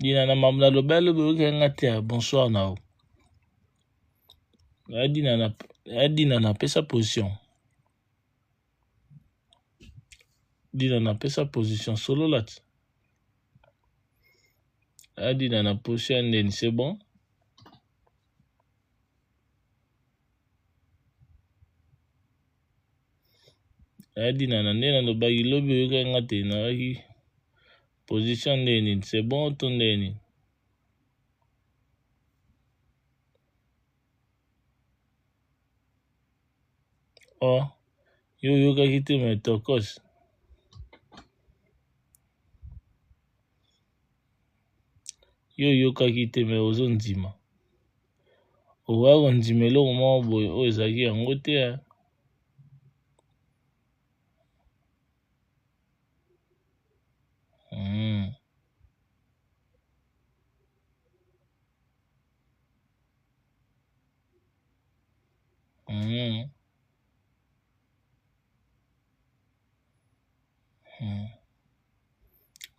Dinana mamla lobelo be ngati bonsoir nao. Dinana pesa position. Dinana pesa position solo lat. Dinana position ndeni c'est bon. Dinana ndena no bagi lobe be ngati na hi position ndeni c'est bon ton ndeni. Oh, yo kakite me tokos. Yo kakite me ozonzima. Owa nzimelo mo boy o ezaki yango te.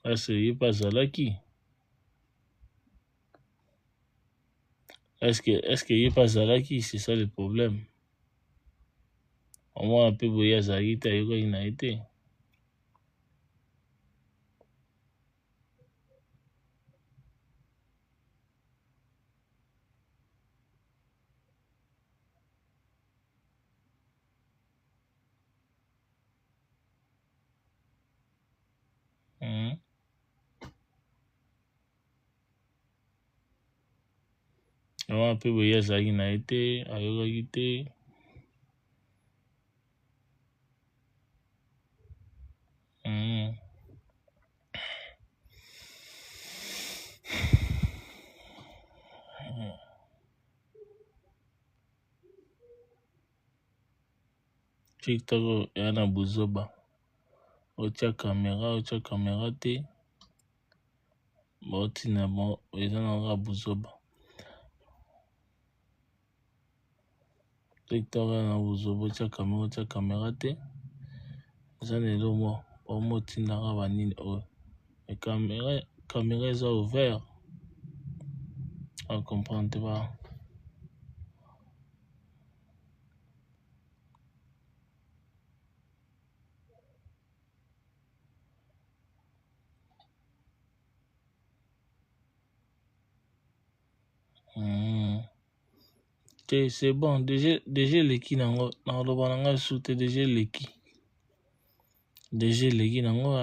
Est-ce qu'il pas Zalaki? Est-ce qu'il pas Zalaki? C'est ça le problème. Au moins un peu boya Zalita il a été. Au moins un peu boya Zalita il a été. Ayogagité. TikTok ya na buzoba. Otia caméra te. Baotina bon eza na buzoba. TikTok ya na buzoba otia caméra te. Eza lelo mo omotinaka banini oyo. Et caméra eza ouvert. On comprend pas. C'est bon, déjà leki nango na loba nanga soute déjà leki. Déjà leki nango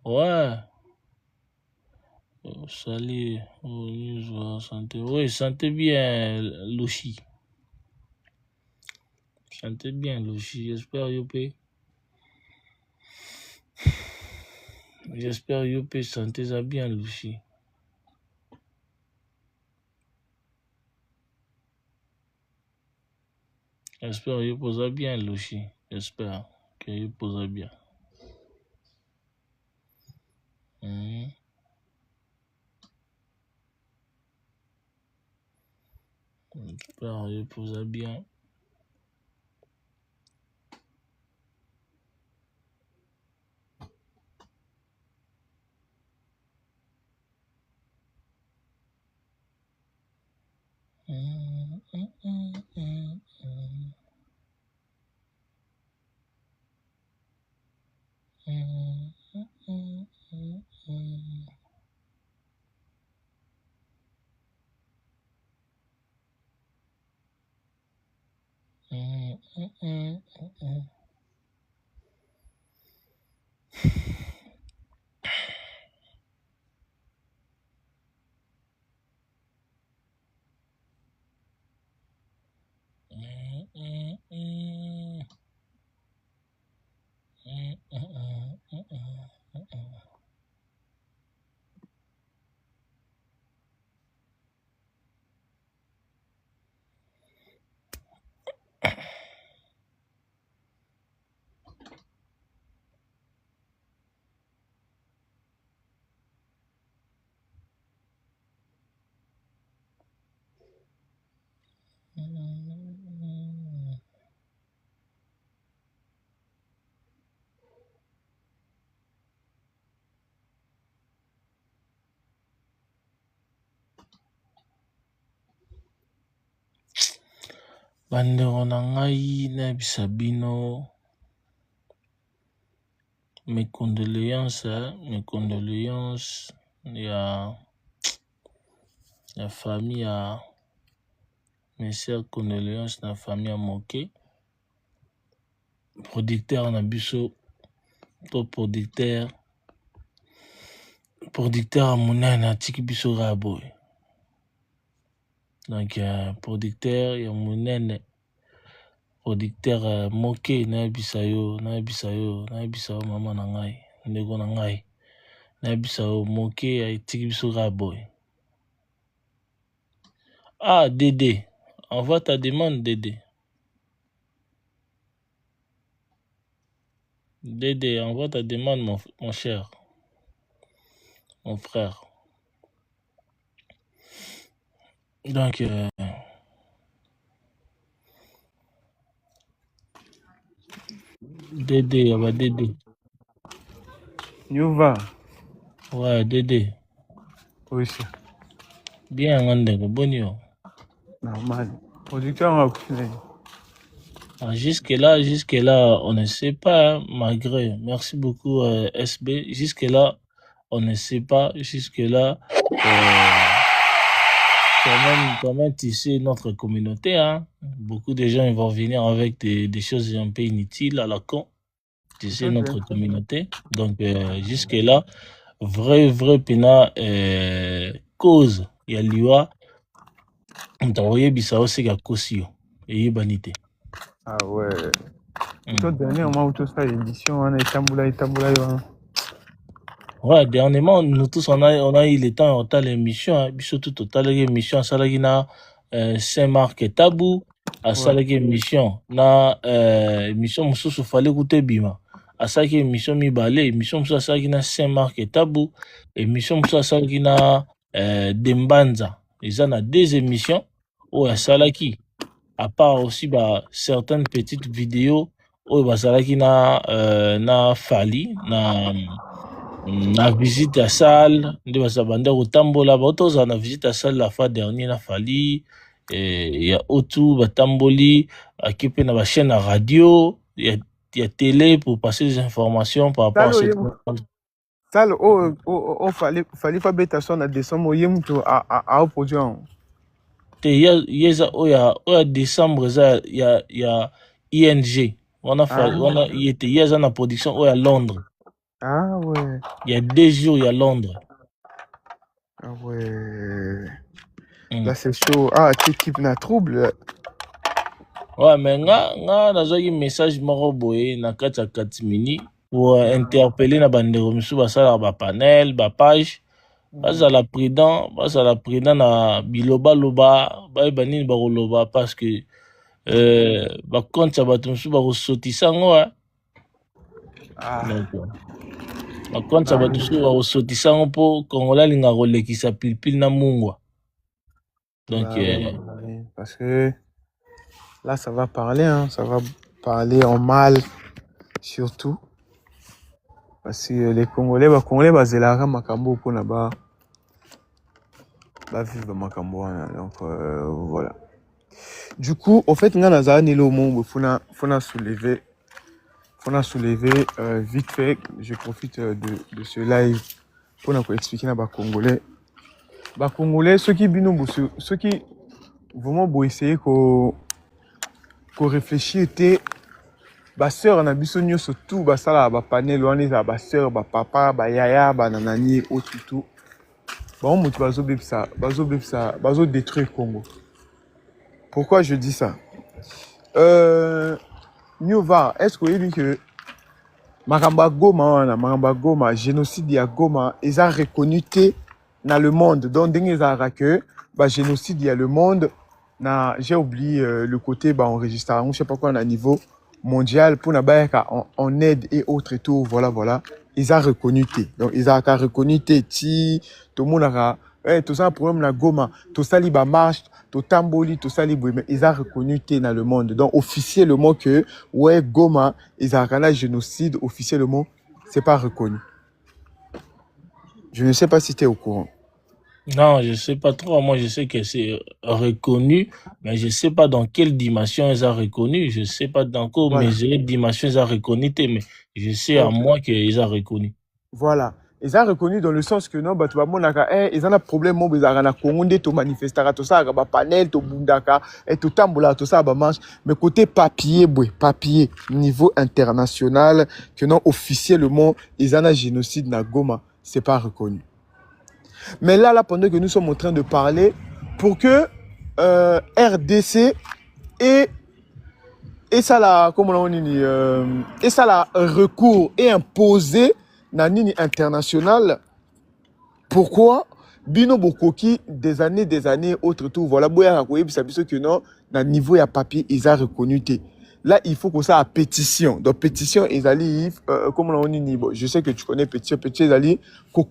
ouais. Salut, santé. Oui, santé bien Loshi. Santé bien Loshi, j'espère Yopé. J'espère Yopé santé ça bien Loshi. J'espère qu'il posa bien Loshi. J'espère qu'il posa bien. J'espère qu'il posa bien. Bandeko na ngai nayebisa bino mes condoléances ya famille ya mes chers condoléances na famille ya moke producteur na biso to producteur ya monene atiki biso raboy. Donc producteur ya monene producteur moke nayebisa yo mama na ngai ndeko na ngai nayebisa yo moke atiki biso raboy. Ah Dédé, envoie ta demande Dédé. Dédé, envoie ta demande mon cher, mon frère. Donc Dédé, Dédé. Yuva. Ouais, Dédé. Oui, ça. Bien, Ngandego, bonio. Normal. Producteur, jusque-là, on ne sait pas, malgré. Merci beaucoup, SB. Jusque-là, on ne sait pas. Jusque-là, quand même tisser notre communauté. Hein. Beaucoup de gens ils vont venir avec des choses un peu inutiles à la con. Tisser notre communauté. Donc, jusque-là, vrai pena cause. Il y a l'IOA. On t'a envoyé Bissao, c'est qu'à Kosio. Et banité. Ah ouais. Toi, dernièrement, où tu as édition, on a Itamboula. Ouais, dernièrement, nous tous, on a eu le temps, on a l'émission, surtout, on a l'émission, Salagina, Saint-Marc et Tabou, asalaki émission na émission mosusu fallait kuta bima asalaki émission mibale émission mosusu asalaki na Saint-Marc Etabu émission mosusu asalaki na Dembanza eza na 2 émissions oyo asalaki à part aussi certaines petites vidéos oyo bazalaki na Fali na visite à salle nde bazabanda kotambola bautozala na visite à salle la fois dernier na Fali ya otu batamboli aki mpe na chaîne à radio ya télé pour passer des informations par rapport à cette Sal fallait pas bêta son à décembre yemto à produire te yeza oya décembre za ya ING wana yete yeza na production oya Londres. Ah ouais. Il y a 2 jours, il y a Londres. Ah ouais. Là, c'est chaud. Ah, t'équipe na trouble. Ouais, mais nga nazaki message moko boye na kati ya Katimini pour interpeller na bandeko misu basala ba panel, ba page. Bazala prudent na biloba loba, bayeba nini bakoloba parce que ba compte ya bato misu bakosotisa ngo. Bakonza bato so bakosotisa ngo mpo Kongola alinga kolekisa pilipili na mungwa. Donc parce que là ça va parler ça va parler en mal surtout parce que les Congolais bazelaka makambo pona ba vivre makambo donc voilà. Du coup au fait nga nazala nilo mo fona soulever vite fait, je profite de ce live pour expliquer à Congolais. Congolais, ceux qui vraiment essayer qu'on réfléchir était sœur on a bisogno surtout ça là panel on est à sœur papa yaya nanani tout bon mutu bazo détruire Congo. Pourquoi je dis ça? Niova, est-ce que vous avez dit que Maramba Goma, génocide à Goma, ils ont reconnu dans le monde. Donc, ils ont que génocide à le monde. J'ai oublié le côté enregistrement, je ne sais pas quoi, à niveau mondial, pour en aide et autres et tout, voilà. Ils ont reconnu. Donc, ils ont reconnu tout le monde a tout ça, un problème na Goma, tout ça, il marche. Tout tamboli, tout ça, mais ils ont reconnu dans le monde. Donc, officiellement que, ouais, Goma, ils ont un génocide, officiellement, c'est pas reconnu. Je ne sais pas si tu es au courant. Non, je sais pas trop. Moi, je sais que c'est reconnu, mais je sais pas dans quelle dimension ils ont reconnu. Je sais pas dans quelle dimension ils ont reconnu, mais je sais à moi qu'ils ont reconnu. Voilà. Ils ont reconnu dans le sens que non, ils ont un problème, ils ont un Congo, ils manifestera, tout ça, panel, tout bundaka, tout tambola, tout ça, marche. Mais côté papier, niveau international, que non, officiellement, ils ont un génocide na Goma, c'est pas reconnu. Mais là, pendant que nous sommes en train de parler, pour que RDC et ça là, comment on dit, et ça là, recours et imposé Nanini international. Pourquoi Bino Bokoki des années autre tout voilà boya que non na niveau ya papier ils ont reconnu. Là il faut que ça a pétition. Donc pétition ils allaient comment on dit je sais que tu connais pétition ils allaient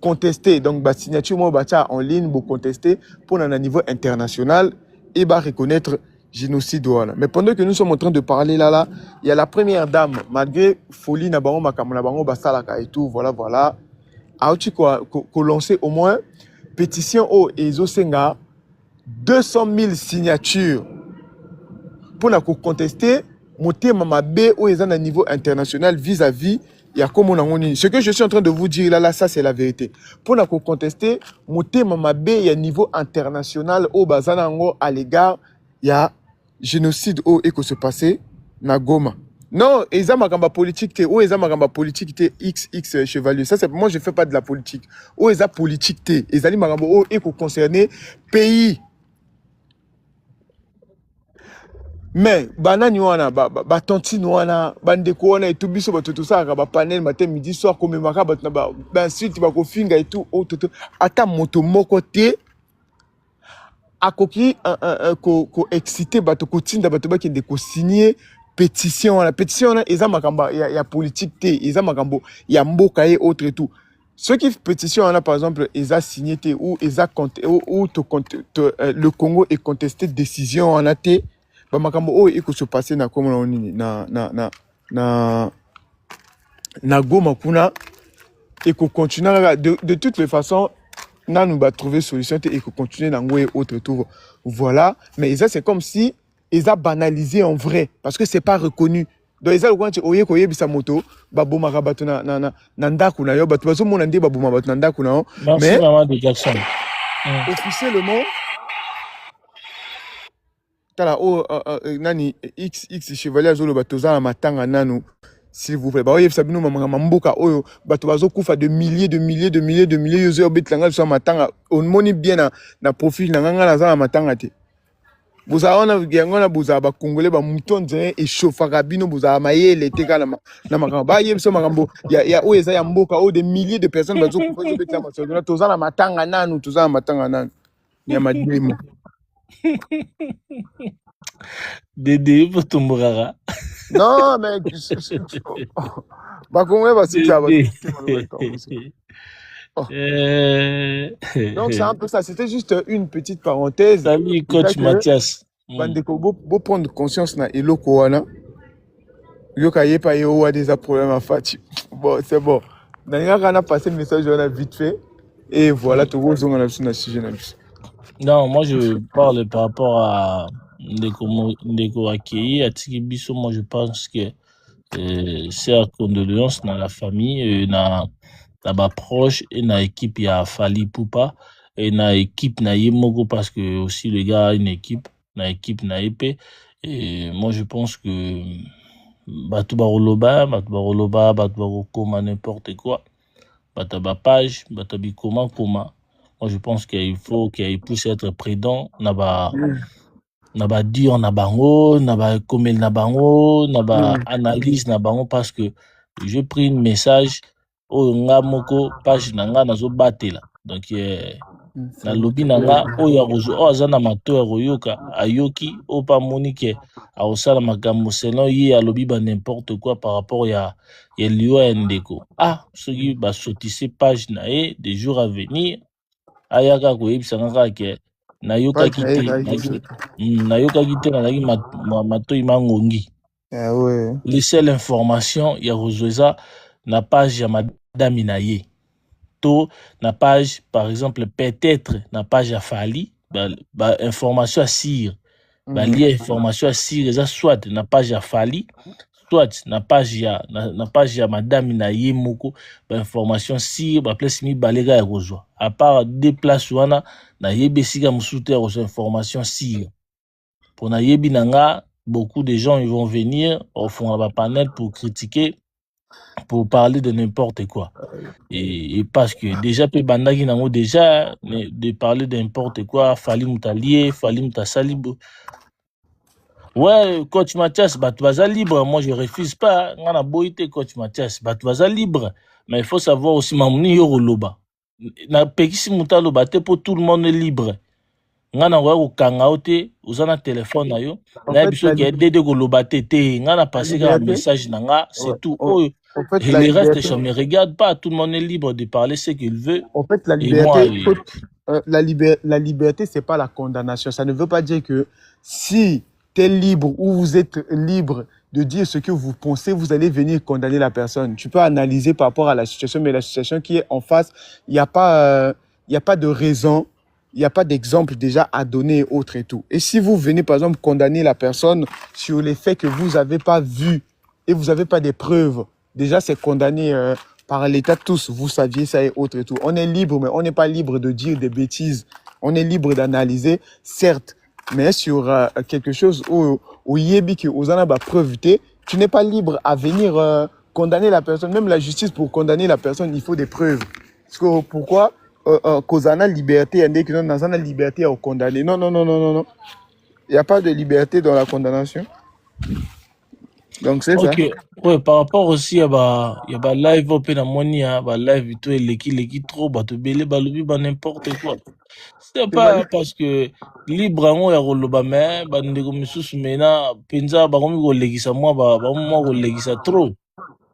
contester donc ba signature moi en ligne pour contester pour na niveau international et ba reconnaître génocide. Mais pendant que nous sommes en train de parler là, il y a la première dame, malgré folie na bango makamona bango basalaka et tout, voilà. A tu quoi lancer au moins pétition au ezosenga 200 000 signatures pour na contester monter mamabe au ezana niveau international vis-à-vis il y a comme on a dit. Ce que je suis en train de vous dire là ça c'est la vérité. Pour na contester monter mamabe il y a niveau international au bazana ngo à l'égard il y a génocide au et que se passait na Goma. Non, ils ont ma politique ou ils ont ma politique XX chevalier. Ça c'est moi je fais pas de la politique. Ou ils ont politique ils ont ma o et que concerner pays. Mais banani wana ba tontine wana bandeko wana et tout biso ba tout ça ba panel matin midi soir comme maka ba ensuite ba ko finga et tout ata moto moko te akoki ko excité bato ko tinda bato ba kende ko signer pétition. La pétition na eza makamba ya politique te, eza makambo ya mboka et autre et tout. Ceux qui pétition là par exemple eza signé te ou eza le Congo est contesté décision en te ba makambo o iko se passer na comme na Goma kuna et qu'on continue de toutes les façons là nous va trouver solution et qu'on continue dans et autre tout voilà mais ça c'est comme si ils a banalisé en vrai parce que c'est pas reconnu donc ils a le quand oye ko yebisa moto baboma rabato na ndaku na yo bato bazo mona ndé baboma bato na ndaku na mais maman de Jackson officiellement tala nani x chevalier azolo bato za na matanga nanu s'il vous plaît, bah sabino mamboka oyo bato bazo kufa de milliers yozo betlanga so matanga on moni bien na profil na nganga za matanga te buza ona ngona buza ba congolais ba mutonze et chauffaka bino buza mayele te kana na makamba ba yebso makambo ya oyo za ya mboka o de milliers de personnes bazo kufa betlanga matanga toza na matanga nanu toza na matanga nanu ya mademo Dédé pour ton morara. Non, mais... Bah, comment va se faire? Donc, c'est un peu ça. C'était juste une petite parenthèse. Salut, coach Mathias. Bandeko, beau prendre conscience na eloko wana. Yoka yepa yo a des problèmes à faire. Bon, c'est bon. D'ailleurs, on a passé le message, on a vite fait. Et voilà, tout le monde a un sujet. Non, moi, je parle par rapport à Ndeko Akei, à Tikibiso. Moi, je pense que c'est à condoléances dans la famille, na ba proche et na équipe ya Fali Poupa et na équipe na Yemogo parce que aussi le gars a une équipe na épée et moi je pense que batu baroloba koma n'importe quoi batu ba page batu bi comment moi je pense qu'il faut qu'il puisse être prudent na ba dire na bango na ba komel na bango na ba analyse na bango parce que je pris un message oyo nga moko page na nga nazo batela donc na lobi na nga oyo aza na mato ya koyoka ayoki o pa moni ke aosala makambo selon ye alobi ba n'importe quoi par rapport ya liwa ya ndeko soki basotise page na ye des jours à venir ayaka koyebisa nga kaka ke nayokaki te nazalaki matoi mangongi les seules informations ya kozweza na page ya madame na ye to na page par exemple peut-être na page ya Fali ba information à sire ba lien information à sire eza soit na page ya Fali soit na page ya madame na ye moko ba information sire ba place mi balega ya kozwa à part deux places wana na yebesika musutu ya kozwa information sire pour na yebi nanga beaucoup de gens ils vont venir au fond ba panel pour critiquer pour parler de n'importe quoi et parce que déjà pe bandaki nango déjà de parler de n'importe quoi Fali mutalié Fali mutasalibo. Ouais, coach Mathias, tu vas libre. Moi, je refuse pas. On a beau être coach Mathias, tu vas libre. Mais il faut savoir aussi, mamuni yoroloba. Na pekisi mutaloba te pour tout le monde est libre. On a au kangaote, vous en a téléphone na yo. Na biso ki dede ko loba te. On a passé un message nanga, c'est tout. En fait, et les restes, je me regarde pas. Tout le monde est libre de parler ce qu'il veut. En fait, la liberté, la liberté, c'est pas la condamnation. Ça ne veut pas dire que si tu es libre ou vous êtes libre de dire ce que vous pensez, vous allez venir condamner la personne. Tu peux analyser par rapport à la situation, mais la situation qui est en face, il n'y a pas de raison, il n'y a pas d'exemple déjà à donner autre et tout. Et si vous venez par exemple condamner la personne sur les faits que vous n'avez pas vus et vous n'avez pas des preuves, déjà c'est condamné par l'État tous, vous saviez ça et autre et tout. On est libre, mais on n'est pas libre de dire des bêtises. On est libre d'analyser, certes, mais sur quelque chose où yebi qui aux a preuve, tu n'es pas libre à venir condamner la personne. Même la justice, pour condamner la personne, il faut des preuves. Parce que pourquoi cause a liberté, il y a une liberté à condamner. Non. Il n'y a pas de liberté dans la condamnation. Donc c'est ça. Ok, ouais, par rapport aussi il y a live open à Moni, live tout et leki trop, te belé balobi n'importe quoi. C'est C'est mal. pas parce que libre en ya koloba mais ndeko misusu mena penza ba komi ko legisa moi moi ko legisa trop.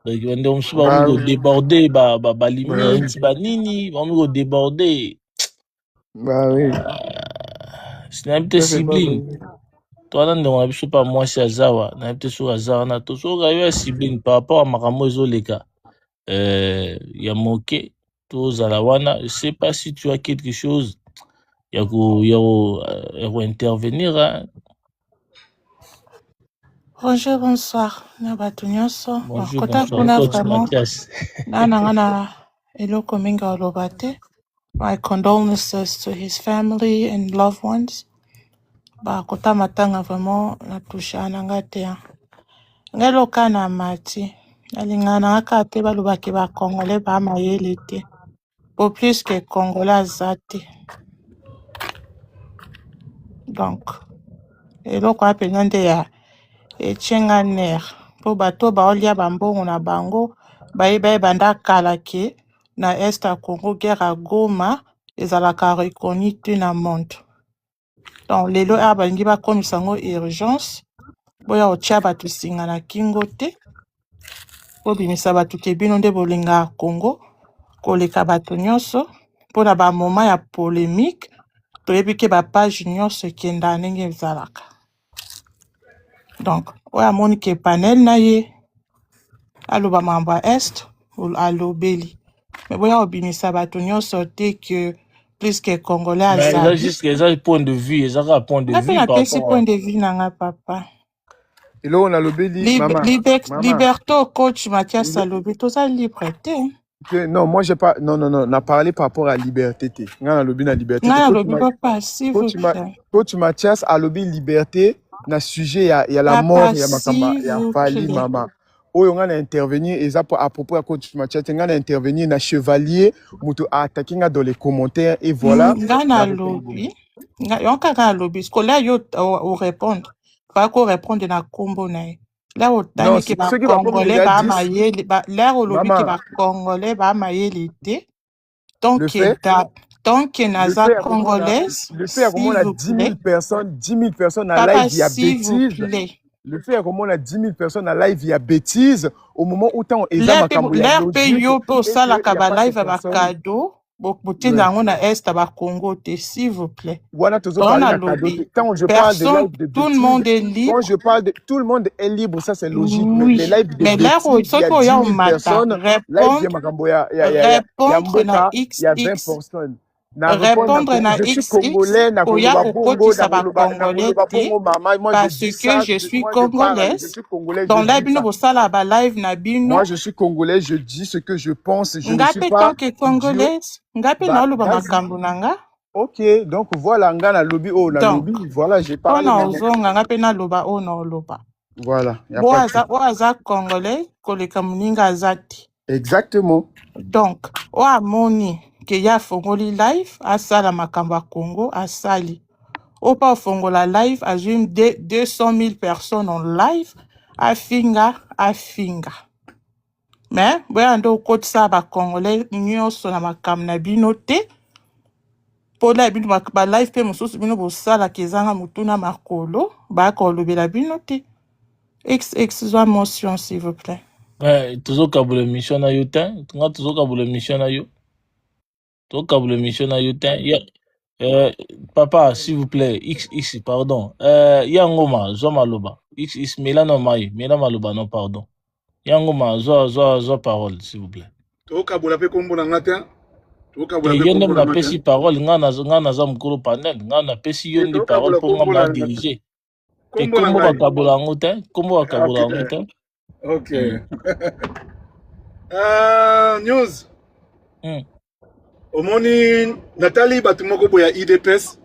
Donc ndeko misusu ba komi Bah ko oui. déborder ba Bah oui. limite ba nini, ba komi ko déborder. Bah oui. C'est un petit Ça c'est pas sibling. possible. Toi, dans la pas moi, c'est Azawa. N'a pas sur Azawa. Na to so ga sibling par rapport à Makamo Zoleka. Ya moqué. To Zalawana. Je sais pas si tu as quelque chose. Ya ko intervenir. Hein. Bonjour, bonsoir. Nabatu nyonso. Bonjour, Kota bonsoir. kuna Coach vraiment. Mathias. Nana eloko minga olobate. My condolences to his family and loved ones. Kota matanga vraiment natusha nanga te. Ngelo kana mati. Alingana akate balobaki ba Congolais ba mayele te. Pour plus que Congolais azate. Donc, eloko apena nde ya echenga ner. Po bato baolia bambongo na bango. Banda kala ke na Est à Congo guerre à Goma ezalaka reconni te na monde. Donc lelo balingi bakomisa yango urgence boya otia bato singa na kingo te po bimisa bato ke bino nde bolinga Congo koleka bato nyonso mpona bamoma ya polémique toyebi ke bapage nyonso ekenda ndenge ezalaka. Donc oyo amoni ke panel na ye aloba mambo ya Est alobeli. Mais boya obimisa bato nyonso te que plus que Congolais Mais il a azali. juste un point de vue. Ils ont un point de Nga pe vue par napesi rapport point à. de vue nanga papa. Et là on a le béli, maman. Maman. Liberto coach Mathias alobi toza libre te. Non, moi j'ai pas. Non, on a parlé par rapport à liberté. On a lobby la liberté. Nga alobi papa s'il vous plaît. Coach Mathias a lobby liberté. Na sujet il y a la Papa, mort, il y a makamba, il y a s'il vous Fali plaît. maman. Oh, on a intervenir et ça à propos à coach Mathias, on a intervenir na chevalier, muto a attaqué dans les commentaires et voilà. Nga na lobby. Nga yonka na lobby. Parce que là yo au répondre. Pas qu'on répondre na kombo na ye. Là au tani ke ba Congolais ba mayele ba là au lobby ke ba Congolais ba mayele te. Donc tant que naza congolaise, le fait comment on a 10 000 personnes à papa, live via bêtise. Le fait comment on a 10 000 personnes à live via bêtise au moment où tant l'air pe yo po sala ka ba live ba cadeau botinda ngo na Est ba Congo te s'il vous plaît. Voilà tout ça lobby. Quand je parle de live de bêtise, tout le monde est libre. Quand je parle de tout le monde est libre, ça c'est logique. Oui. Mais les lives de mais bêtise, il y a 10 000 personnes. Répondre na il y a 20 personnes. Répondre na je suis congolais, parce que je suis congolaise. Dans la bino bosala ba live na bino. Moi je suis congolais, je dis ce que je pense, je ne suis pas tant que congolaise. Ngape na oloba makambo nanga. OK, donc voilà ngana lobby lobby, voilà, j'ai parlé. Ngape na loba na loba. Voilà, aza congolais koleka muninga azati. Exactement. Donc, amoni ke ya fongoli live asala makamba Congo asali. Opa fongola live azim 200 000 personnes en live afinga. Mais boya ndo kotisa ba Congolais nyonso na makam na bino te. Pola bino ba live pe mosusu bino bosala kezanga mutuna makolo ba kolobela bino te. Excusez-moi motion s'il vous plaît. Ouais, toujours kabule mission na yote. Nga toujours kabule mission na yo. Toujours kabule mission na yote. Papa, s'il vous plaît, X, pardon. Yangoma, Zomaloba. X, Melano Mai, Maloba, non, pardon. Yangoma, zo parole, s'il vous plaît. Kabula pe kombo na ngata. Yende na pesi parole, nga na za mkolo panel, nga na pesi yondi parole pour nga ma diriger. Et kombo ba kabula ngote, kombo ba kabula ngote. OK. News. Omoni Nathalie batumoko boya IDPS.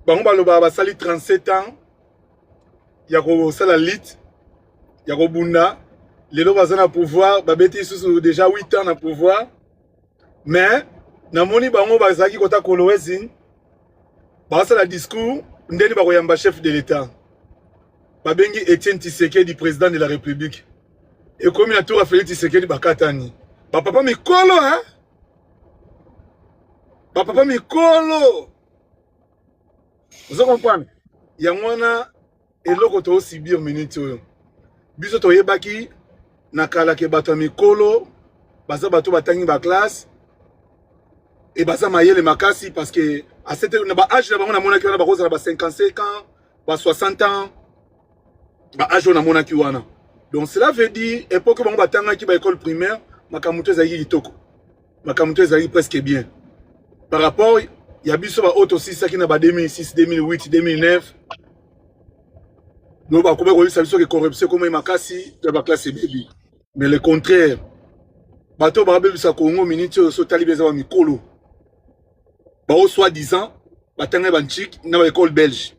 Bango baloba basali 37 ans. Yako sala lit. Yako bunda. Lelo bazana pouvoir, babeti sous déjà 8 ans na pouvoir. Mais namoni bango bazaki kota kolowezi. Basala discours ndeni bakoyamba chef de l'état. babengi Etienne Tshisekedi président de la République et comme il a tout Félix Tshisekedi bakatani papa mikolo hein papa mikolo vous comprenez yangwana eloko to subir minute oyo biso to yebaki nakala ke bato mikolo baza bato batangi ba classe et baza mayele makasi parce que à cette na ba âge na bango na monaki wana bakoza na ba 55 ans ba 60 ans ba âge na monaki wana donc cela veut dire époque bango batanga ki ba école primaire makamuto ezali litoko makamuto ezali presque bien par rapport il y a biso ba auto 6 qui na ba 2006 2008 2009 nous ba ko ba ko biso que corruption comme makasi de ba classe baby mais le contraire bato ba bebisa Congo minute so tali beza ba mikolo ba au soi-disant batanga ba nchik na ba école belge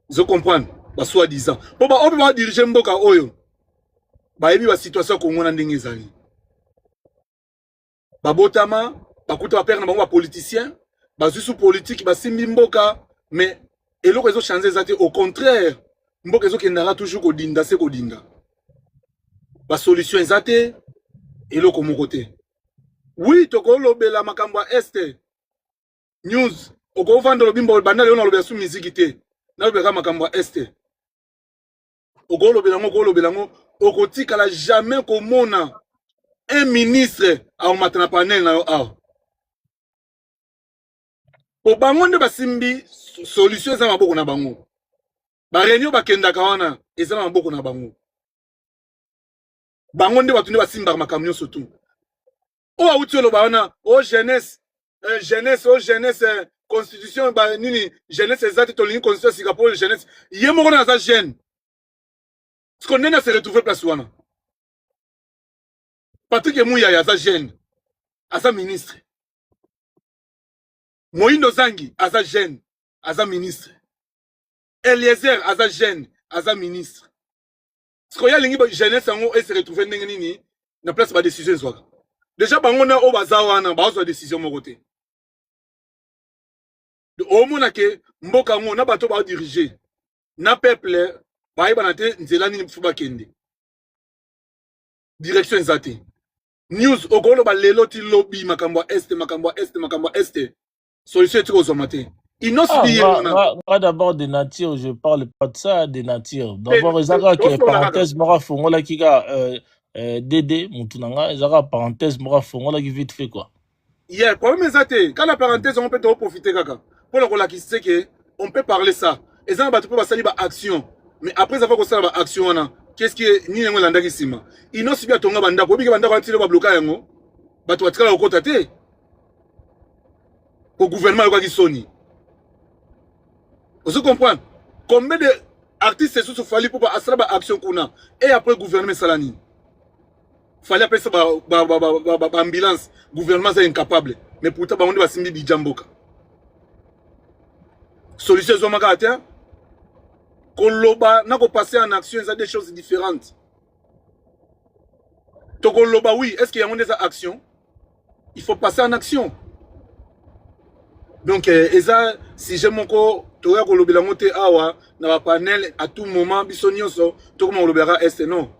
vous comprenez ba soi-disant po ba obi ba diriger mboka oyo ba yebi ba situation Congo na ndenge ezali ba botama ba kuta ba père na bango ba politicien ba sous politique ba simbi mboka mais eloko ezo changer zate au contraire mboka ezo kendara toujours kodinda se kodinda ba solution ezate eloko moko te oui tokolobela makambo ya este news okovanda lobimba banda leo na lobela su musique te na lobela makambo ya este okolobela ngo kolobela ngo okotikala jamais komona un ministre a matana panel na yo aw po bango nde basimbi solution eza maboko na bango ba réunion bakendaka wana eza maboko na bango bango nde batunde basimba makamyo surtout o auti lo baona o jeunesse jeunesse constitution ba nini jeunesse ezati to ligne constitution Singapore jeunesse yemo na za jeune ce qu'on est se retrouver place wana Patrick Mouya ya za jeune asa ministre Moindo Zangi asa jeune asa ministre Eliezer asa jeune asa ministre ce qu'on y a lingi jeunesse ngo et se retrouver ndenge nini na place ba décision zwaka déjà bango na o bazawana ba zo décision mo côté de au mona ke mboka ngo na bato ba diriger na peuple ba yeba na te nzela nini fuba kende direction zate news okolo ba lelo ti lobby makambo est makambo est makambo est solution tu aux matin moi d'abord de nature je parle pas de ça de nature d'abord ezaka que parenthèse mora fongola kika Dédé Moutounanga ezaka parenthèse mora fongola qui vite fait quoi yeah problème zate quand la parenthèse on peut te profiter kaka pour le la qui sait que on peut parler ça et ça ba tu peux sali ba action mais après ça faut que ça ba action na qu'est-ce que ni ngo landa kisima ino sibia tonga banda ko biki banda ko antile ba bloquer yango ba tu atikala ko tate au gouvernement ko ki soni vous comprenez combien de artistes sous fallait pour asra ba action kuna et après gouvernement salani fallait appeler ça ba ambulance gouvernement c'est incapable mais pourtant ba on va simbi bijamboka solution zo makata koloba na ko passer en action ça des choses différentes to koloba oui est-ce qu'il y a des actions il faut passer en action donc eza si j'ai mon ko to ya kolobela ngote awa na ba panel à tout moment bisonioso to comment on lobera est non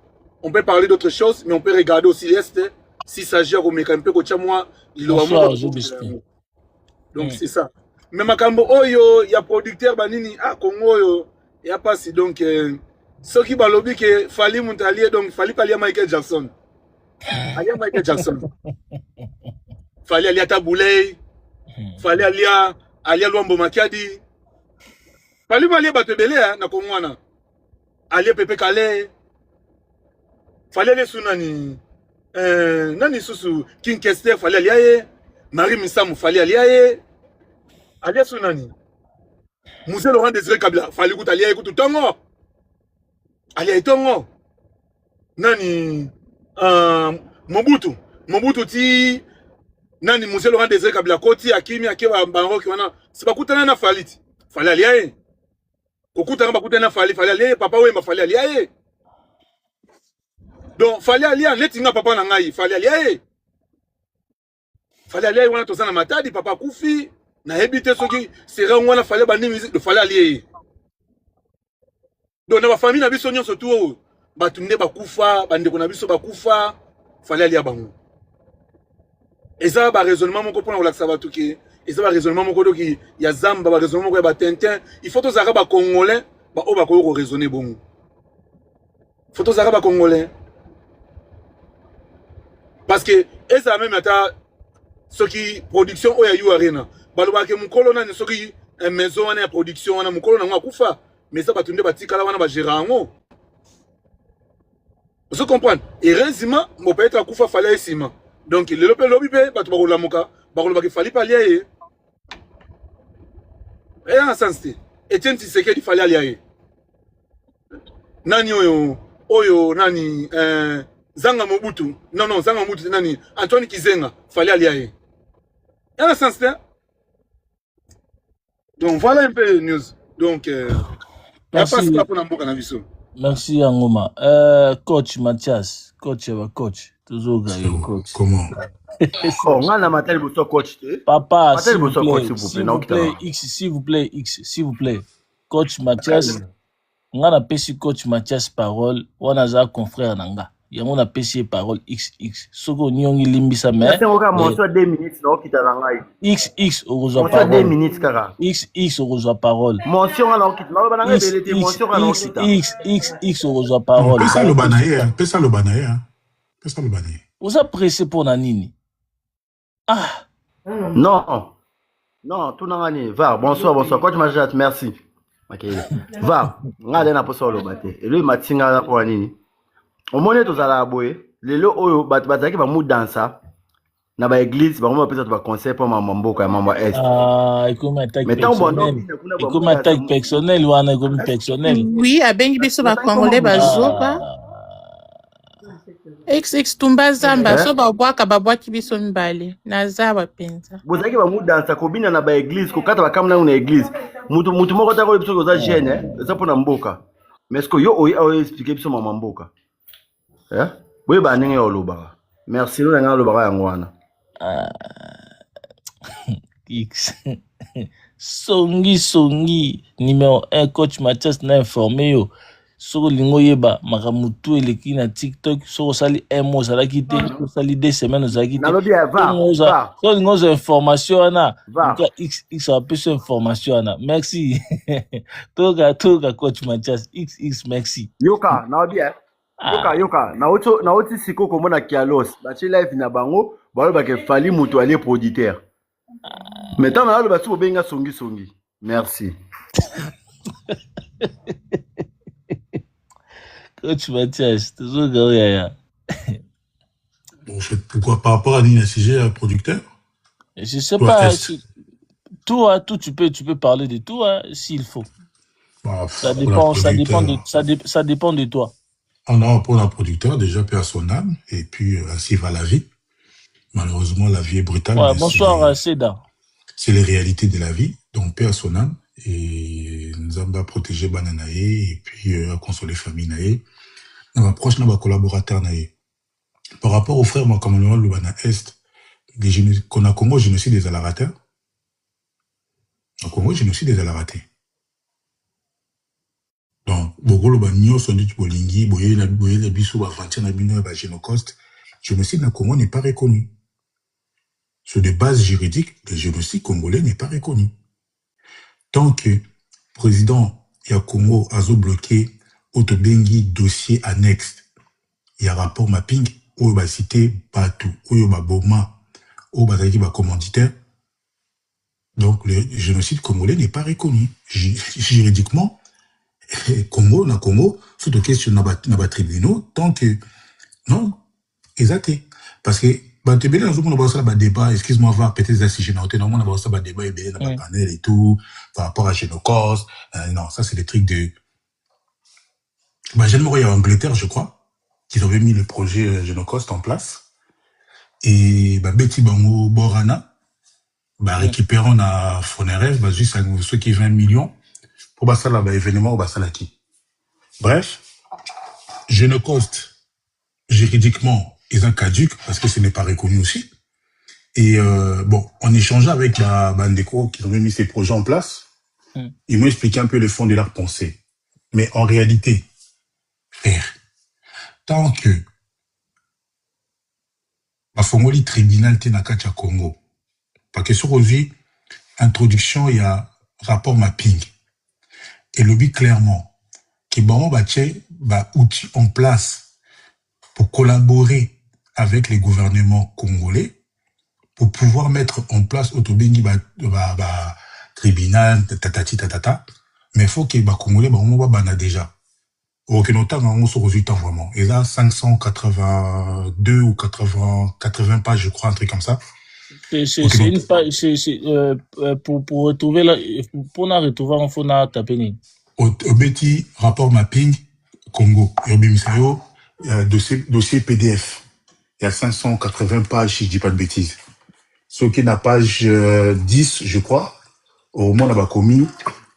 on peut parler d'autres choses mais on peut regarder aussi l'est si s'agit au mécanisme ko chamwa donc c'est ça mais makambo oyo ya producteur banini a Congo oyo ya pas donc ceux qui balobi que fali muntalier donc fali palia Michael Jackson alia Michael Jackson fali alia Taboulay fali alia Luambo Makiadi fali malia batebele na Kongwana alia Pepe Kale fali alia sunani nani susu King Kester fali alia Marie Misamu fali alia alia sunani Moussé Laurent Désiré Kabila fali kuta alia ekutu tongo alia itongo nani Mobutu ti nani Moussé Laurent Désiré Kabila koti akimi akeba bangoki wana sibakutana na faliti fali alia kokutana bakutana na fali alia papa wemba fali alia donc fali alia netinga papa na ngai fali alia wana tozana matadi papa kufi na hebite soki sera wana fali bandi musique de fali alia Donc dans ma famille na biso nyonso tout batunde bakufa bandeko na biso bakufa fallait aller à bango. Et ça ba raisonnement moko pona kolakisa batu ki et ça ba raisonnement moko do ki ya zamba ba raisonnement moko ya ba tintin il faut tous araba congolais ba o ba ko raisonner bongo. Faut tous araba congolais parce que et ça même ata ce qui production oya yu arena baloba ke mukolo na ce qui une maison na production na mukolo na ngakufa mais ça batunde batikala wana ba gérango. Vous comprenez? Et résima mo peut être akufa fallait esima. Donc le lobby pe batu ba kolamuka ba koloba ke fallait pas lier. Et en sens té Etienne Tshisekedi fallait aller. Nani oyo nani Zanga Mobutu. Non Zanga Mobutu nani Antoine Kizenga fallait aller. Et en sens té. Donc voilà un peu les news. Donc Merci. Merci Angoma. Coach Mathias, coach. Toujours coach. Comment? Oh, on a matel bosso coach. Papa, s'il vous plaît, s'il vous plaît. Coach Mathias, on a pesi coach Mathias parole, on a za confrère nanga. Il y a mon pesi parole XX. Soko nyongi limbisa mais. Mention 2 minutes non kita nanga. XX ozo parole. 2 minutes kaka. XX ozo parole. Mention alors kita. Na ba nanga belete mention alors kita. XX ozo parole. Pesa lo banaye, pesa lo banaye. Vous êtes pressé pour Nanini? Ah! Non, tout n'a rien. Va, bonsoir. Coach Majat, merci. Ok. Va, regarde na poso lo bate. Et lui matinga na pour Nanini. Au moment où za la boye, lelo oyo bataki ba mu dansa na ba église, ba mo peut-être ba conseil pour ma mamboka ya mambo est. Ah, comme attaque personnelle ou un comme personnel. Oui, abengi biso ba congolais bazoba. XX tumba zamba so ba bwaka ba bwaki biso mbale na zawa penza. Bozaki ba mu dansa ko bina na ba église ko kata ba kamna na église. Mutu moko ta ko biso ko za jeune, ça pour na mboka. Mais est-ce que yo o expliquer biso mama mboka? Oui, bah, merci, nous avons X. Songi, numéro 1, coach Mathias n'a informé yo. Sur lingo yeba, makamutu eleki na TikTok, sur sali un mois, ça l'a quitté, sur sali 2 semaines, ça l'a quitté. Sur lingo information, ana. X a plus information, ana. Merci. Toga, coach Mathias, XX, merci. Yoka, Yoka, na oti siko komona kialos, bachi live na bango, balo bake fali mutu ali producteur. Maintenant na lo basu benga songi. Merci. Coach Mathias, toujours gars. Bon, pourquoi par rapport à Nina CG, producteur? Je sais pas. Tout, tu peux parler de tout, s'il faut. Bah, ça dépend de toi. On a pour un producteur déjà personnel et puis ainsi va la vie. Malheureusement, la vie est brutale. Ouais, bonsoir, Seda. C'est les réalités de la vie, donc personnel. Et nous avons protégé Bananae et puis consoler famille Nae. Nous avons proche nos collaborateurs Nae. Par rapport aux frères Makamono Lubana Est, qu'on a Congo génocide des Alarateurs. Au Congo génocide des Alaratés. Donc, beaucoup de gens sont dit bolingi, boye la biso ba fantia na bino ba génocide. Génocide na Congo n'est pas reconnu. Sur des bases juridiques, le génocide congolais n'est pas reconnu. Tant que président ya Congo a bloqué autobengi dossier annexe, il y a rapport mapping où va citer Batou, où va Boma, où va zaki ba commanditaire. Donc le génocide congolais n'est pas reconnu juridiquement. Congo, surtout question na tribunaux, tant que non, exact. Parce que Bantébélé, nous avons un débat, excuse-moi, peut-être si j'ai noté, nous avons un débat dans le panel et tout, par rapport à Génocos. Non, ça c'est des trucs de. J'aimerais en Angleterre, je crois, qu'ils avaient mis le projet Génocost en place. Et Betty Bango Borana, récupérant la Foneref, juste ceux qui 20 millions. Pour ça, là, événement, au Basalaki. Bref, Génocost, juridiquement, ils ont caduc parce que ce n'est pas reconnu aussi. Et bon, en échangeant avec la Bandeko qui ont mis ces projets en place, ils m'ont expliqué un peu le fond de leur pensée. Mais en réalité, frère, tant que la Fongoli tribunal te na kati ya Congo, parce que sur aujourd'hui, introduction, il y a rapport mapping. Et le but clairement, que bon, outils en place pour collaborer avec les gouvernements congolais pour pouvoir mettre en place autobengi tribunal tatati tatata, mais il faut que les Congolais bana déjà. Ok, notamment on se résultat vraiment. Et là 582 ou 80 pages, je crois, un truc comme ça. C'est une page, pour retrouver là, pour la retrouver, on faut taper. Obeti rapport mapping Congo. Dossier PDF. Il y a 580 pages, si je dis pas de bêtises. Ce qui est la page 10, je crois, au moment où on a commis,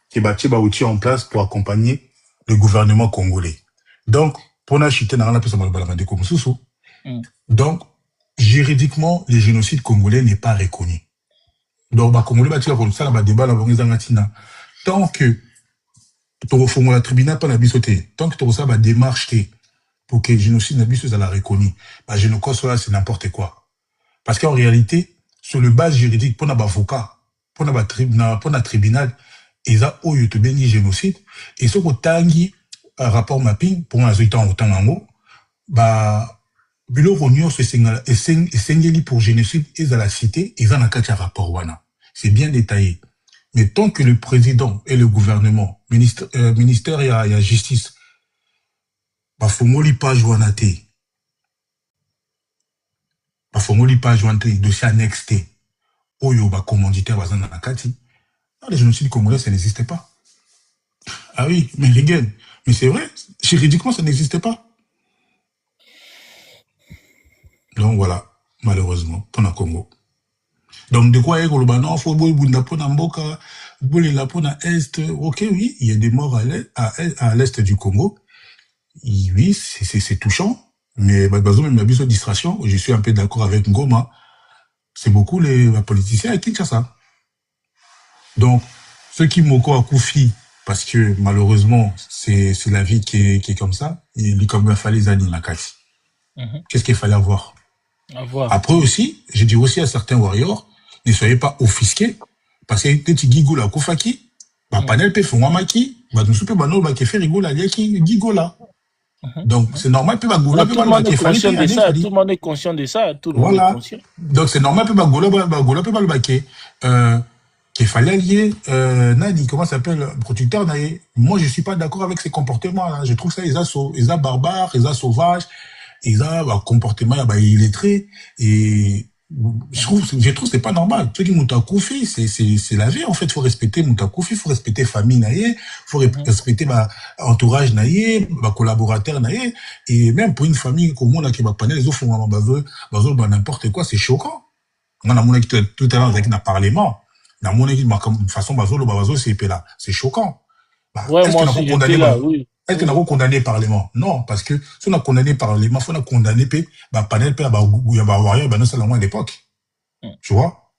qui est outil en place pour accompagner le gouvernement congolais. Donc, pour n'acheter n'a rien à faire comme sous. Donc, juridiquement, le génocide congolais n'est pas reconnu. Donc, Congolais, ça, débat tant que tu as le tribunal pas la bisoté, tant que tu as la démarche pour que le génocide n'a pas la reconnu, génocide, c'est n'importe quoi. Parce qu'en réalité, sur le base juridique, pour l'avocat, pour le tribunal, ils ont eu le génocide, et ce qu'on tangi rapport mapping, pour un résultat en temps en haut, Bilo Ronio, c'est pour génocide, ils ont la cité, ils ont un rapport wana. C'est bien détaillé. Mais tant que le président et le gouvernement, ministère et la justice, Fongoli pas joinate, Fongoli pas joinate, dossier annexe T, Oyo, commanditaire, bazan nakati, les génocides congolais, ça n'existait pas. Ah oui, mais regarde, mais c'est vrai, juridiquement, ça n'existait pas. Donc voilà, malheureusement, pour le Congo. Donc, de quoi est-ce que non, faut Mboka, Est, ok, oui, il y a des morts à l'est du Congo. Oui, c'est touchant, mais même la distraction, je suis un peu d'accord avec Ngoma, c'est beaucoup les politiciens à Kinshasa. Donc, ceux qui m'ont à Koufi, parce que malheureusement, c'est la vie qui est comme ça, il fallait les années la casse. Qu'est-ce qu'il fallait avoir? Après aussi, je dis aussi à certains warriors, ne soyez pas offusqués, parce que tu Gigo la Koufaki, panel pe Fongwamaki, nous soupe bano qui fait rigola Gigo là. Donc c'est normal pe bagola tout le monde est conscient de ça, tout le monde est conscient de ça, tout le monde est conscient. Donc c'est normal pe bagola pe balbake qu'il fallait allier Nadi, comment ça s'appelle, producteur naïe. Moi je suis pas d'accord avec ces comportements là, je trouve ça ils ont barbares, ils ont sauvages. Ils ont un comportement illettré et je trouve c'est pas normal. Ceux qui m'ont Koufi, c'est la vie en fait. Faut respecter Koufi, faut respecter famille naïe, faut respecter entourage naïe, collaborateur naïe, et même pour une famille comme moi là qui va panel les autres font n'importe quoi, c'est choquant. On a mon équipe tout à l'heure avec un parlement, dans mon équipe de façon c'est là, c'est choquant. Ouais, moi aussi j'étais là, oui. Est-ce qu'on a condamné le Parlement? Non, parce que si on a condamné le Parlement, il faut condamner le panel, à l'époque. Tu vois?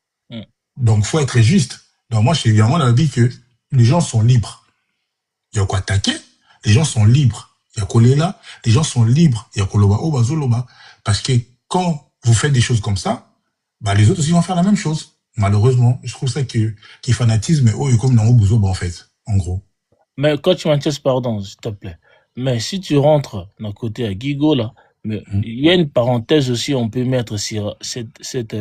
Donc, il faut être juste. Donc, moi, je suis vraiment d'avis que les gens sont libres. Il y a quoi attaquer? Les gens sont libres. Il y a quoi là? Les gens sont libres. Il y a quoi parce que quand vous faites des choses comme ça, les autres aussi vont faire la même chose. Malheureusement, je trouve ça qu'il fanatisme, comme dans Obuzo, en fait, en gros. Mais coach Mathias, pardon, s'il te plaît. Mais si tu rentres d'un côté à Gigo, là, mais il y a une parenthèse aussi, on peut mettre sur cette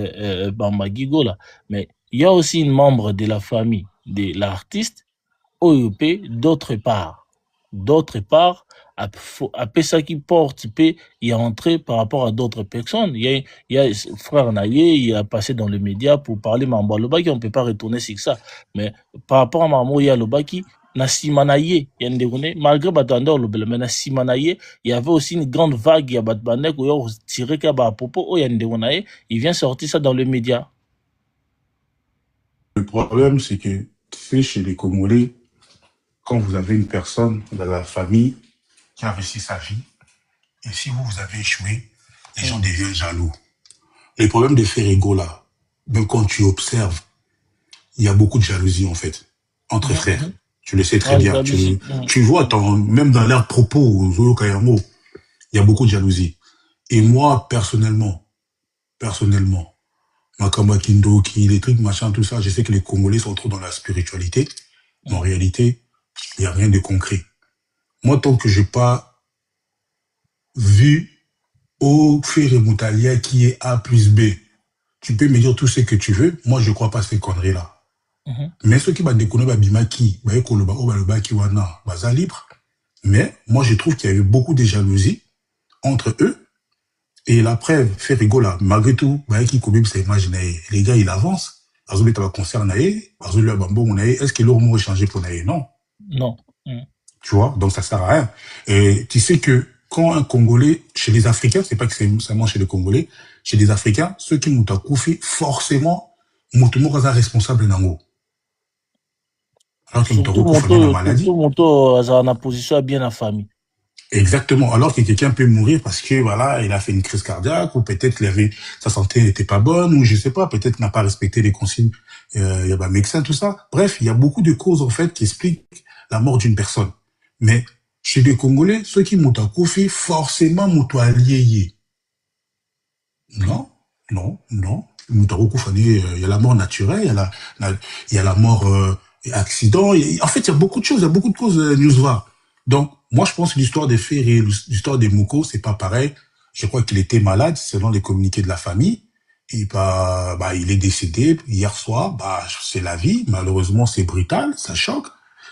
Bamba Gigo, là. Mais il y a aussi une membre de la famille de l'artiste, OEP, d'autre part, après ça qui porte, il y a entré par rapport à d'autres personnes. Il y a frère Naye, il a passé dans les médias pour parler Mamba Lobaki, on ne peut pas retourner sur ça. Mais par rapport à Mamo Lobaki, na Simanaye, malgré Batandor Lobel, mais na Simanaye, il y avait aussi une grande vague, il y a Batbanek, où il tiré à propos, il vient sortir ça dans les médias. Le problème, c'est que, chez les Congolais, quand vous avez une personne dans la famille qui a réussi sa vie, et si vous avez échoué, les gens deviennent jaloux. Le problème des Ferrigo, là, même quand tu observes, il y a beaucoup de jalousie, en fait, entre frères. Tu le sais très Ah, bien. jalousie. Tu vois, même dans leurs propos, Zolo Kayamo, il y a beaucoup de jalousie. Et moi, personnellement, Makamba Kindoki, les trucs, machin, tout ça, je sais que les Congolais sont trop dans la spiritualité. Mais en réalité, il n'y a rien de concret. Moi, tant que je n'ai pas vu au Ferre Moutalia qui est A plus B, tu peux me dire tout ce que tu veux. Moi, je ne crois pas à ces conneries-là. Mais ceux qui vont découvrir Bimaki, qui wana, baza libre. Mais moi, je trouve qu'il y a eu beaucoup de jalousie entre eux. Et la preuve fait rigoler. Malgré tout, les gars, ils avancent. Est-ce que leur mot est changé pour Naé? Non. Non. Tu vois, donc ça sert à rien. Et tu sais que quand un Congolais, chez les Africains, c'est pas que c'est seulement chez les Congolais, chez les Africains, ceux qui m'ont accouché, forcément, Moutoumou est responsable nango. Alors que Moutoumou fait une maladie. Surtout a une position bien la famille. Exactement. Alors que quelqu'un peut mourir parce que voilà, il a fait une crise cardiaque ou peut-être sa santé n'était pas bonne ou je sais pas, peut-être n'a pas respecté les consignes, il y a un médecin, tout ça. Bref, il y a beaucoup de causes en fait qui expliquent la mort d'une personne. Mais chez les Congolais, ceux qui m'ont accouché, forcément m'ont allié. Non. Il y a la mort naturelle, il y a la mort accident. En fait, il y a beaucoup de choses, il y a beaucoup de causes newsvar. Donc, moi, je pense que l'histoire des faits et l'histoire des Mouko, c'est pas pareil. Je crois qu'il était malade, selon les communiqués de la famille. Et il est décédé hier soir. C'est la vie. Malheureusement, c'est brutal, ça choque.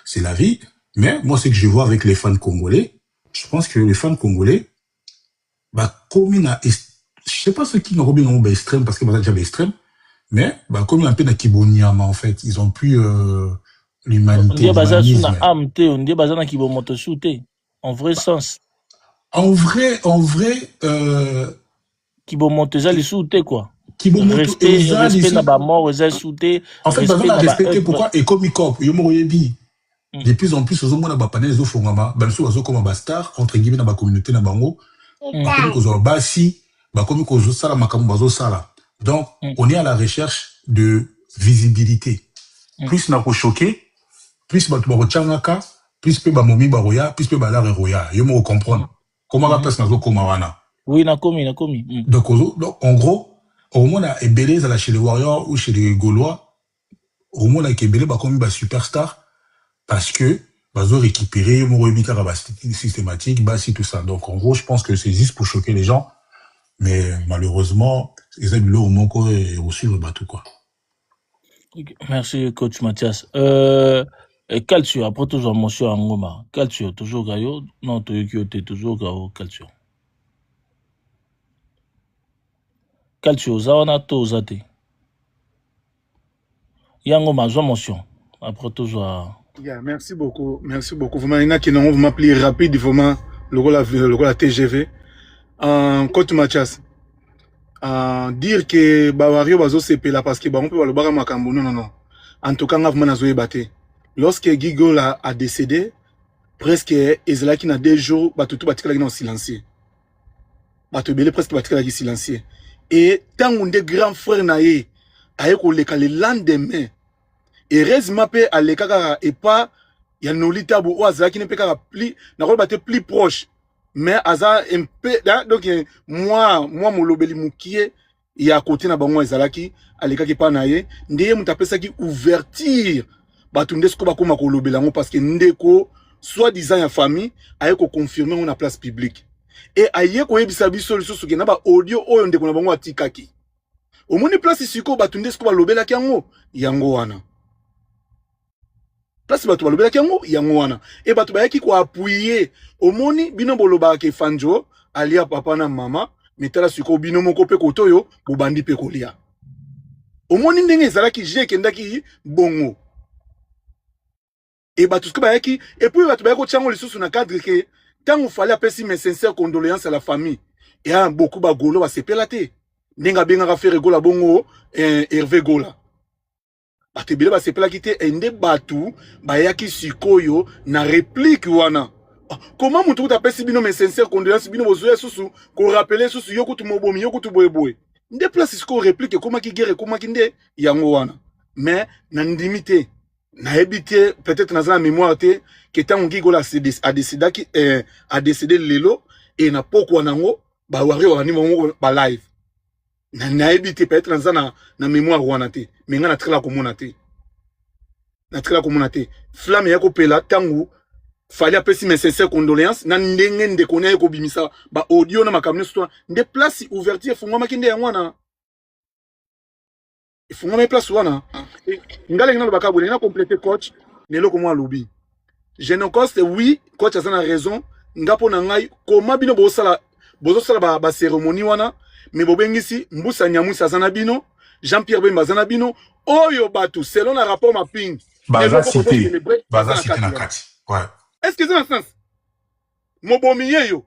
C'est la vie. Mais moi, ce que je vois avec les fans congolais, je pense que les fans congolais, comme je sais pas ceux qui n'ont pas bien extrême, parce que moi, j'ai extrême, mais comme il y a un peu de Kiboniama, en fait, ils ont pu l'humanité, l'humanisme. En vrai sens. En vrai, Kibomoto les souté quoi. Respect na ba mort, souté. En fait, on a respecté pourquoi et comme Ikop, Yomoyebi. De plus en plus, aux hommes, on a panel de Fongama, ben sur comme un bastard entre guillemets dans la communauté na bango. Comme aux basi, comme aux sala makambazo sala. Donc, on est à la recherche de visibilité. Plus n'a pas choqué, plus ba changaka, plus pe ba momi baroya, plus pe ba la roya. Yo mo comprendre. Comment va passer dans Komawana? Oui, na komi. Donc, en gros, au moins à Ebélé, chez les Warriors ou chez les Gaulois, au moins à Ebélé, comme un superstar, parce que, ils ont récupéré, systématique, si tout ça. Donc, en gros, je pense que c'est juste pour choquer les gens. Mais malheureusement, ils ont eu au Moko et aussi le bateau, quoi. Merci, coach Mathias. Calcio, après toujours monsieur Angoma. Calcio, toujours Gayo. Non, t'es toujours Gayo, Calcio. Calcio, Zawana to Zate. Yangoma, joie motion. Après toujours. Yeah, merci beaucoup. Vraiment, il y en a qui n'ont pas appelé rapide, vraiment, le TGV. Coach Mathias. Dire que Bawario bazo sepe là parce que on peut le bara makambo non. En tout cas, on a vraiment zoé batté. Lorsque Guigo a décédé, presque Ezela qui n'a 2 jours, tout batika là en silencieux. Belé presque batika là silencieux. Et tant on des grands frères naïe, aye ko le lendemain. Et heureusement pe à l'écart et pas il y a nolita bo Ezela qui ne peut pas plus n'a pas battre plus proche. Mais aza un peu donc moi mon lobeli mukie il à côté na bango ezalaki aleka ki pa naye ndeye mutapesa ki ouverture batunde sko bakoma ko lobelango parce que ndeko soit disant ya famille aye ko confirmer on a place publique et aye ko yebisa biso lisusu ke na ba audio oyo ndeko na bango atikaki omoni place siko batunde sko ba lobelaki yango wana place batu balobela kiango yango wana et batu bayaki ko appuyer omoni bino boloba ke fanjo alia papa na mama metala siko bino moko pe kotoyo bobandi pe kolia omoni ndenge ezalaki je kendaki bongo et batu siko bayaki et puis batu bayako tiango lisusu na cadre que tant il fallait appeler mes sincères condoléances à la famille et a beaucoup ba golo ba sepela te ndenga benga faire gola bongo Hervé Gola batebele ba sepela kite ende batu bayaki sikoyo na réplique wana comment mutu utapesi bino mes sincères condoléances bino bozoya susu ko rappeler susu yokutu mobomi yokutu boyeboy nde place siko réplique comment ki guerre comment ki nde yango wana mais na ndimité nayebi te peut-être naza na mémoire te ke ntango Gigola a décédé lelo et na pokwa nango bawario bani bango ba live nayebi te peut-être naza na mémoire wana te mais nga na trela komona te flamme ya kopela ntango fallait appeler mes sincères condoléances na ndenge ndeko na ko bimisa ba audio na makamno sto nde place ouverture fungwa makinde ya mwana fungwa me place wana ngale ngalo bakabule na compléter coach lelo ko mwa lobi Genocost oui coach a na raison ngapo na ngai koma bino bosala ba cérémonie wana mais bobengisi mbusa nyamusa zana bino Jean-Pierre Bemba zana bino oyo batu selon la rapport mapping baza cité na kati ouais. Est-ce que c'est un sens? Mobomi yo.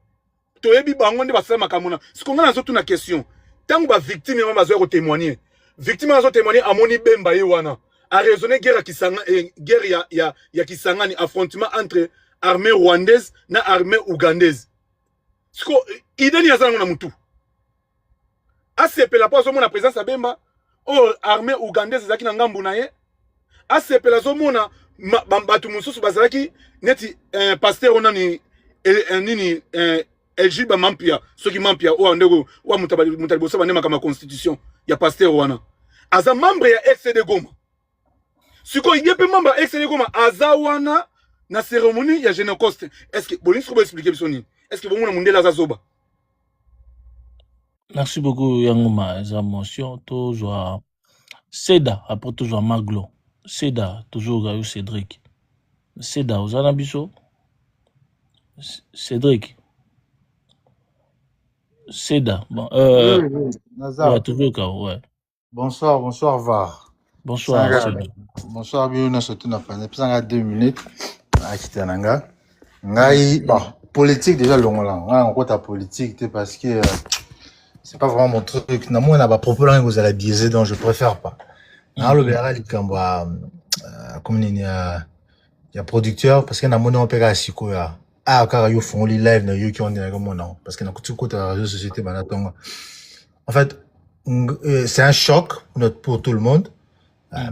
Toyebi bango nde basala makamona. Sikonga na zotu na question. Tango ba victime ya bazo ko témoigner. Victime bazo témoigner amoni Bemba ye wana. A raisonner guerre ya Kisangani affrontement entre armée rwandaise na armée ougandaise. Siko ideni ya zana na mutu. ACP la pas zo mona présence à Bemba. Oh armée ougandaise zaki na ngambu na ye. ACP la zo mona batu mususu bazalaki neti pasteur onani nini elji ba mampia soki mampia o ndego wa mutabali bosa banema kama constitution ya pasteur wana aza membre ya XCD Goma siko yepe membre ya XCD Goma aza wana na cérémonie ya Genocost. Est-ce que bolin faut expliquer bisoni est-ce que bon na mundela za zoba? Merci beaucoup Yangoma les émotions toujours Seda après toujours Maglo Seda toujours Gayo Cédric Seda Ozana Biso Cédric Seda bon Nazar. ouais, toujours cas ouais. Bonsoir VAR. Bonsoir Cédric. Bonsoir Biona surtout na panel pisanga 2 minutes à Kitananga. Ngai bon politique déjà longola. Ngai on côté politique parce que c'est pas vraiment mon truc. Na moi na ba propos là vous allez biaiser donc je préfère pas. Na le verra likamba comme il y a producteur parce que na mona opéra siko ya car yo font les live na yo qui on est comme non parce que na tout côté la radio société banatonga. En fait c'est un choc pour tout le monde.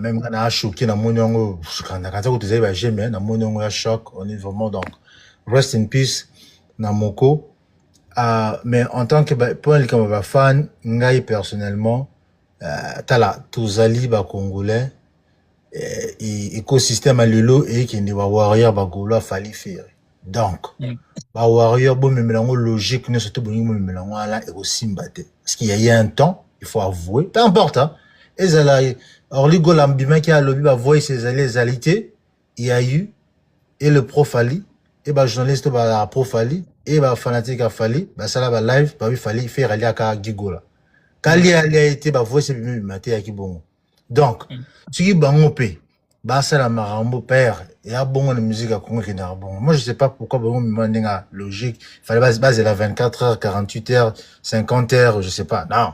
Même quand on a choqué na monongo quand tu disais bah j'aime na monongo un choc on est vraiment donc rest in peace na moko. Mais en tant que pour les comme fan ngai personnellement tala tozali ba congolais écosystème à lelo et qui ne va warrior ba golo fali faire donc ba warrior bon melango logique ne surtout bon melango là et aussi mbaté parce qu'il y a un temps il faut avouer peu importe hein ezala or li golambima qui a lobby ba voix ses alliés il y a eu et le profali et ba journaliste ba profali et ba fanatique a fali ba sala ba live ba fali faire aller à Gigola kali a été ba voix c'est maté à Kibongo donc ce qui bango pe ba sala marambo père et a bon la musique à Congo qui n'a bon moi je sais pas pourquoi bon me logique il fallait baser la 24 heures 48 heures 50 heures je sais pas non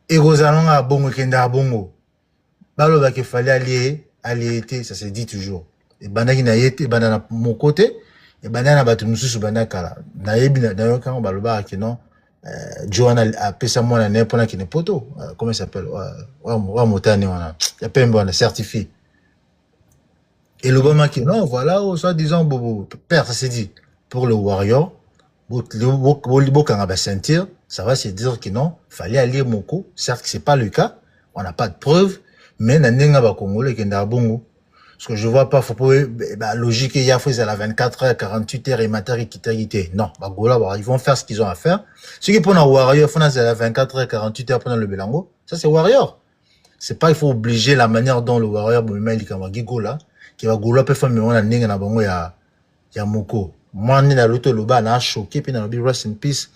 et Rosalon a bon qui n'a bongo balo ba qu'il fallait aller ça se dit toujours et banda qui n'a été banda na mon côté et banda na batu mususu banda kala na yebi na yo quand baloba ki non Joanna a pesa moi na nepona qui ne poto comment il s'appelle wa motane wana ya pembe wana certifié et le bon qui non voilà soit disant bobo père ça s'est dit pour le warrior bo kanga ba sentir ça va se dire que non fallait aller moko certes que c'est pas le cas on n'a pas de preuves mais na nenga ba congolais qui nda bongo parce que je vois pas faut pas logique il y a fait à la 24 heures 48 heures et matari quitté non ba gola ils vont faire ce qu'ils ont à faire ce qui pour un warrior faut à la 24 heures 48 heures pendant le belango ça c'est warrior c'est pas il faut obliger la manière dont le warrior même il comme Gigola qui va gola peut faire mais on a nenga na bango ya moko moi ni na loto loba na choqué puis na lobi rest in peace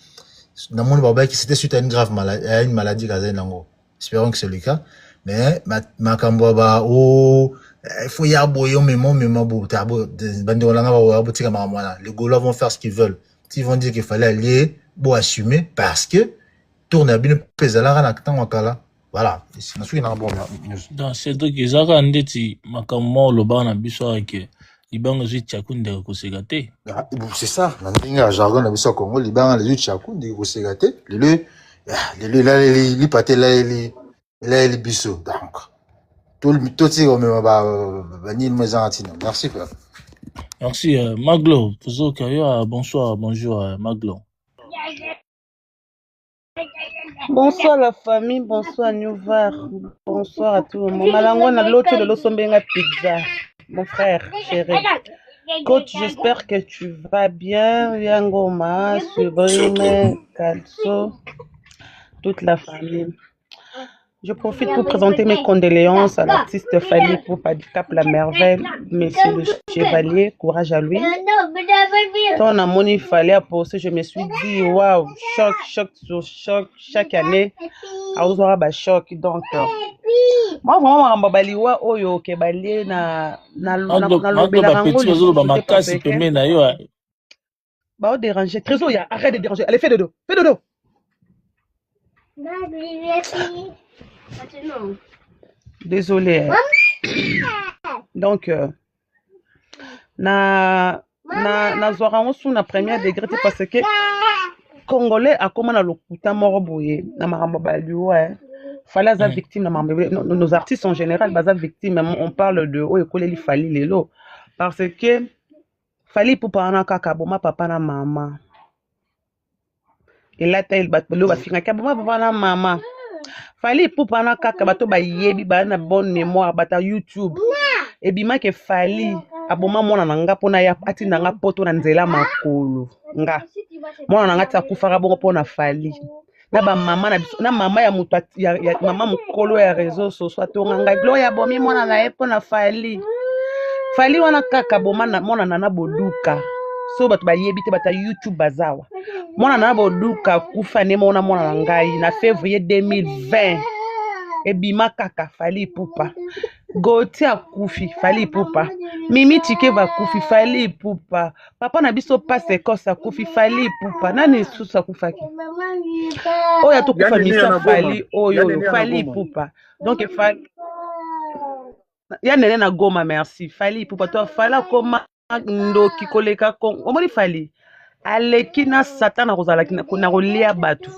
dans mon baba qui c'était suite à une maladie gaza nango espérons que c'est le cas mais ma kamboba il faut y aboyer même bo tabo bande wala ba botika mwana les Gaulois vont faire ce qu'ils veulent ils vont dire qu'il fallait aller bo assumer parce que tourner bien pesala na tango kala voilà c'est na suki na bon dans Cédric ezaka ndeti makammo loba na biso avec libango zwi tchakunde ko segate c'est ça na ndinga jargon na biso Congo libango les tchakunde ko segate les paté là les biso donc tout merci frère. Merci Maglo. Bonsoir, bonjour Maglo. Bonsoir la famille, bonsoir Newvar, bonsoir à tout le monde. Malango na l'autre de l'Osombenga Pizza, mon frère chéri. Coach, j'espère que tu vas bien. Yangoma, Subrime, Kalso, toute la famille. Je profite pour présenter mes condoléances à l'artiste Fally Ipupa du Cap La Merveille, Monsieur le Chevalier, courage à lui. Ton amour, il fallait apposer, je me suis dit, waouh, choc sur choc, chaque année, à Ouzora, choc. Donc, moi, vraiment, je suis oyo ke bali na déranger. Trésor, arrête de déranger. Allez, fais dodo. Fais dodo. Désolé. Donc, na zorango sous na première degré parce que Congolais a comment na lokuta moro boye na maramba bali ouais. Fallait être victime nos artistes en général baza victime on parle de o ekoleli Fally lelo parce que Fally Ipupa na kaka boma papa na mama et là tel batlo ba finga ka boma papa na mama Fally Ipupa na kaka bato ba yebi ba na bonne mémoire bata YouTube et bima ke Fally aboma mona nanga pona ya ati nanga poto na nzela makolo nga mona nanga ta kufaka bongo pona Fally na ba mama na biso na mama ya mutu ya mama mukolo ya réseau sociaux to nganga gloria bomi mona na epo na Fally wana kaka boma na mona na boduka so bato ba yebi te bata YouTube bazawa mona na boduka kufa ne mona na ngai na février 2020 e bima kaka Fally Ipupa Goti akufi Fally Ipupa Mimi Chike va kufi Fally Ipupa papa na biso passe kosa kufi Fally Ipupa nani susa kufaki oya to kufa misa Fally oyo Fally Ipupa donc Fally ya nene na Goma merci Fally Ipupa to fala koma ndoki koleka kon omoni Fally aleki na satana kozala na kolia batu.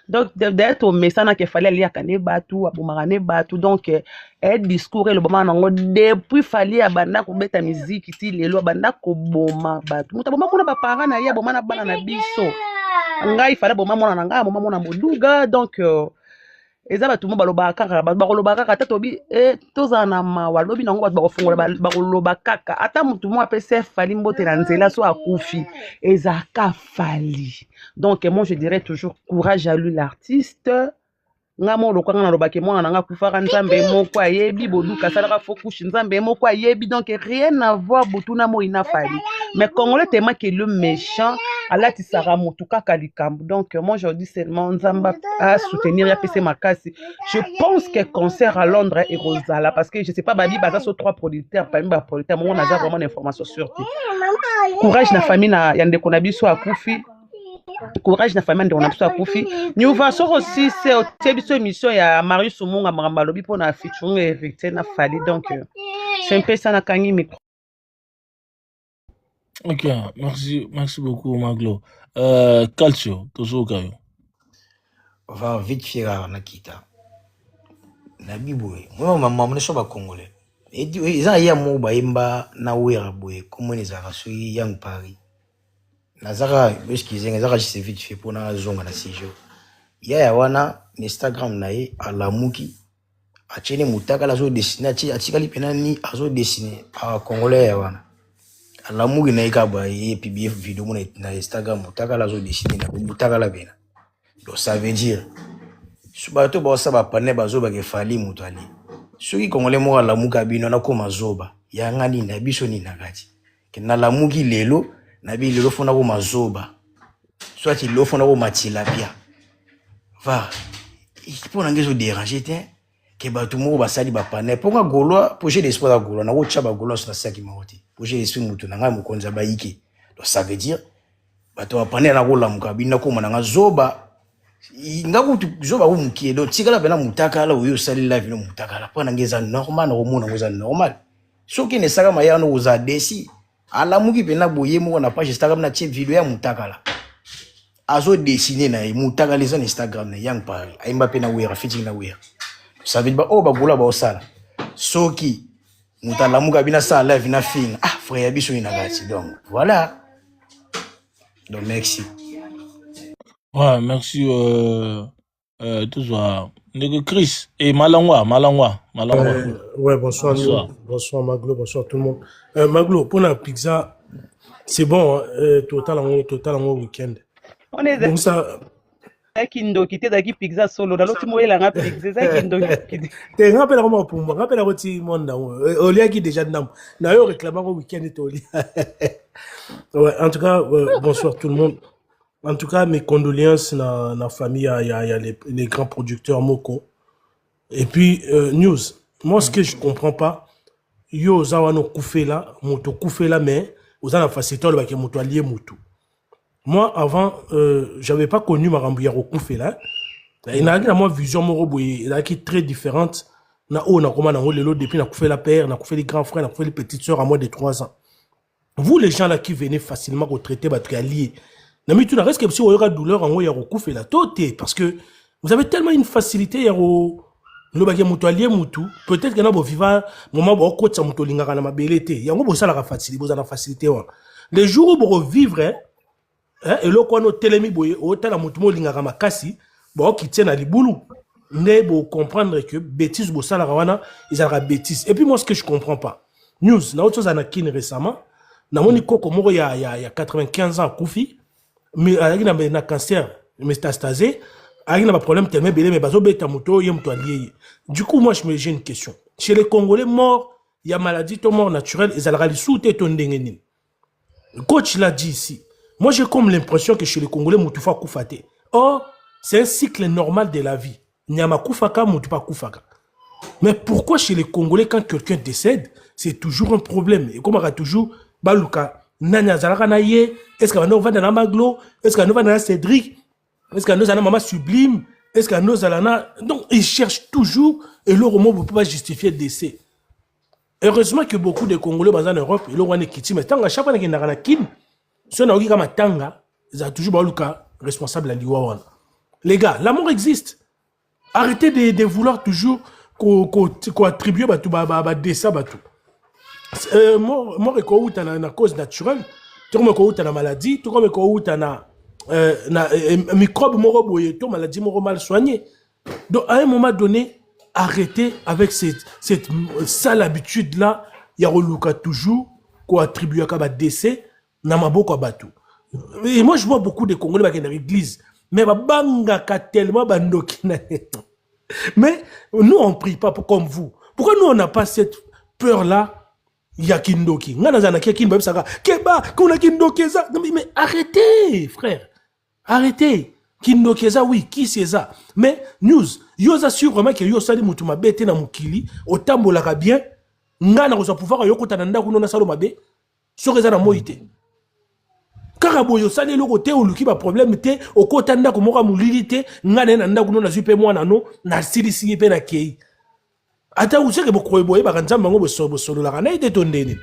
Donc, d'être au message qu'il fallait lire à Nebatu, à Boumarane Batu, donc, un discours, et le moment, depuis Fally à Banda, qu'on mette la musique, ici, les lois, Banda, qu'on boma Batu. Mouta boma, qu'on a pas parlé, na ya, boma, na bana, na biso. Nga, il fallait boma, mona, nanga, boma, mona, moduga, donc, eza batu mo baloba kaka bakoloba kaka ata tobi tozala na mawa lobi nango bato bakofongola bakoloba kaka ata mutu mo apesi Fally mbote na nzela so akufi ezaka Fally. Donc moi je dirais toujours courage à lui l'artiste nga mo lokanga na lobake mwana nanga kufaka nzambe moko ayebi boduka salaka fokushi nzambe moko ayebi donc rien à voir botuna mo ina Fally mais congolais tellement que le méchant alati sara motu kaka likambo. Donc moi je dis seulement nzamba à soutenir ya pese makasi. Je pense que concert à Londres et Rosala parce que je sais pas babi baza so 3 producteurs parmi ba producteurs moi on a vraiment d'informations sur tout. Courage na famille na yande kona biso akufi. Courage na famille de on a tout à Kofi. Nous va sur aussi c'est au télévision émission il y a Marius Omonga Marambalobi pour na featuring hérité na Fally donc c'est un peu ça na kangi micro. Ok, merci beaucoup Maglo. Calcio, toujours Kayo. Va vite faire na kita. Na biboé. Moi maman ne so ba congolais. Et ils a ya mo ba imba na wera boy comme les arasui yang Paris. Nazara beskizenga zaka je vite fait pour na zonga na sijo ya wana Instagram na ye alamuki achene mutaka la zo dessiner atikali penani azo dessiner a congolais ya wana alamuki na ikaba ye PBF vidéo na Instagram mutaka la zo dessiner na mutaka la bena donc ça veut dire subato ba sa ba pane bazo ba ke Fally mutali soki congolais mo alamuka bino na koma zoba ya ngani na biso ni nakati kena lamuki lelo na bi lelo fona ko mazoba soit il lo fona ko matilapia va pour nangezo déranger te ke batu mo ba sali ba pane pour nga goloa projet d'espoir da goloa na ko tchaba goloa sur saki mawoti projet d'esprit mutu na nga mo konza ba yiki donc ça veut dire batu ba pane na ko lamuka bina ko mananga zoba ngakutu zoba ko mukie donc tikala bena mutaka la oyo sali live no mutaka la pour nangeza normal na ko mona ngoza normal soki ne saka maya no uza desi ala muki pena boye mo na page Instagram na tie vidéo ya mutakala azo dessiner na mutakala sur Instagram na yang Paris aimba pena wera fitting na wera ça veut dire ba o ba gola ba osala soki mutalamuka bina sa live na fin ah frère biso inagati donc voilà donc merci. Ouais, merci toujours Chris et Malangwa. Ouais, bonsoir. Bonsoir Maglo, bonsoir tout le monde. Maglo, pour la pizza, c'est bon, total en week-end. On est donc ça Kindo qui était pizza solo dans l'autre moyen la pizza ça Kindo qui te rappelle moi pour moi rappelle roti monde Olia qui déjà nam na yo réclamant au week-end et Olia. Ouais, en tout cas bonsoir tout le monde. En tout cas mes condoléances dans la famille il y a les grands producteurs Moko. Et puis news, moi ce que je comprends pas yo zawano koufela moto koufela mais aux la facilité le baké moto allié moto. Moi, avant, j'avais pas connu Marambouya Rokoufé là. Il a une vision moroboye, il a qui très différente. Na o na comment na lelo depuis na koufé la père, na koufé les grands frères, na koufé les petites sœurs à moins de 3 ans. Vous les gens là qui venaient facilement retraiter votre allié. Na mi tout na reste que si vous aurez douleur en haut ya Rokoufé là, toté parce que vous avez tellement une facilité ya le baké muto allié mutu, peut-être que na bo viva moment bo ko tsa muto lingaka na mabelete. Yango bo sala ka facilité, bo za facilité wa. Les jours où vous revivre et là, quand on a télémi, on a mutumo lingaka makasi, bon, qui tient à libulu. Ne bo comprendre que bêtise, bo sala rawana, ils ont la bêtise. Et puis moi, ce que je comprends pas, news, na autre chose à Nakin récemment, na moni koko moro il y a 95 ans, Koufi, mais il a un cancer, métastasé, il a un problème tellement belé, mais bazo beta muto, yem to allié. Du coup, moi, j'ai une question. Chez les Congolais morts, il y a maladie, to mort naturelle, ils ont la sous ton dengenin. Le coach l'a dit ici. Moi, j'ai comme l'impression que chez les Congolais, Moutoufa Koufate. Or, c'est un cycle normal de la vie. Nyama Koufaka, Moutoufa Koufaka. Mais pourquoi chez les Congolais, quand quelqu'un décède, c'est toujours un problème? Et comme on a toujours, Balouka, Nanya Zalakanaye, est-ce qu'on va dans la Maglo? Est-ce qu'on va dans la Cédric? Est-ce qu'on va dans la Maman Sublime? Est-ce qu'on va dans la... Donc, ils cherchent toujours, et leur mot ne peut pas justifier le décès. Heureusement que beaucoup de Congolais en Europe, ils ont quitté, mais tant que chaque fois qu'ils ont quitté, si on a eu comme Tanga, ils ont toujours le cas responsable à l'Iwawan. Les gars, l'amour existe. Arrêtez de vouloir toujours qu'on attribue à dessin. Moi, je suis une cause naturelle. Tu comme je suis une maladie. Tu comme je suis un microbe maladie mal soignée. Donc, à un moment donné, arrêtez avec cette sale habitude-là. Il y a toujours qu'on attribue à décès. Et moi, je vois beaucoup de Congolais dans l'église. Mais tellement mais nous, on ne prie pas comme vous. Pourquoi nous, on n'a pas cette peur-là? Il y a Kindoki. Mais arrêtez, frère. Arrêtez. Kindokeza, oui, qui c'est ça? Mais news, yo assure vraiment que yo sali mutuma bete na mukili, otambolaka bien, ngana ko pouvoir yo kota nanda kuno na salo mabe, so reza na moite. Karabo yo sali lo kote oluki ba problème te, okota nda ko moka mulili te, ngana nanda kuno na zupe mwana no, na silisi pe na kei. Ata ou seke bokroye boye ba kanzamba ngo solo la kana ite tondeni.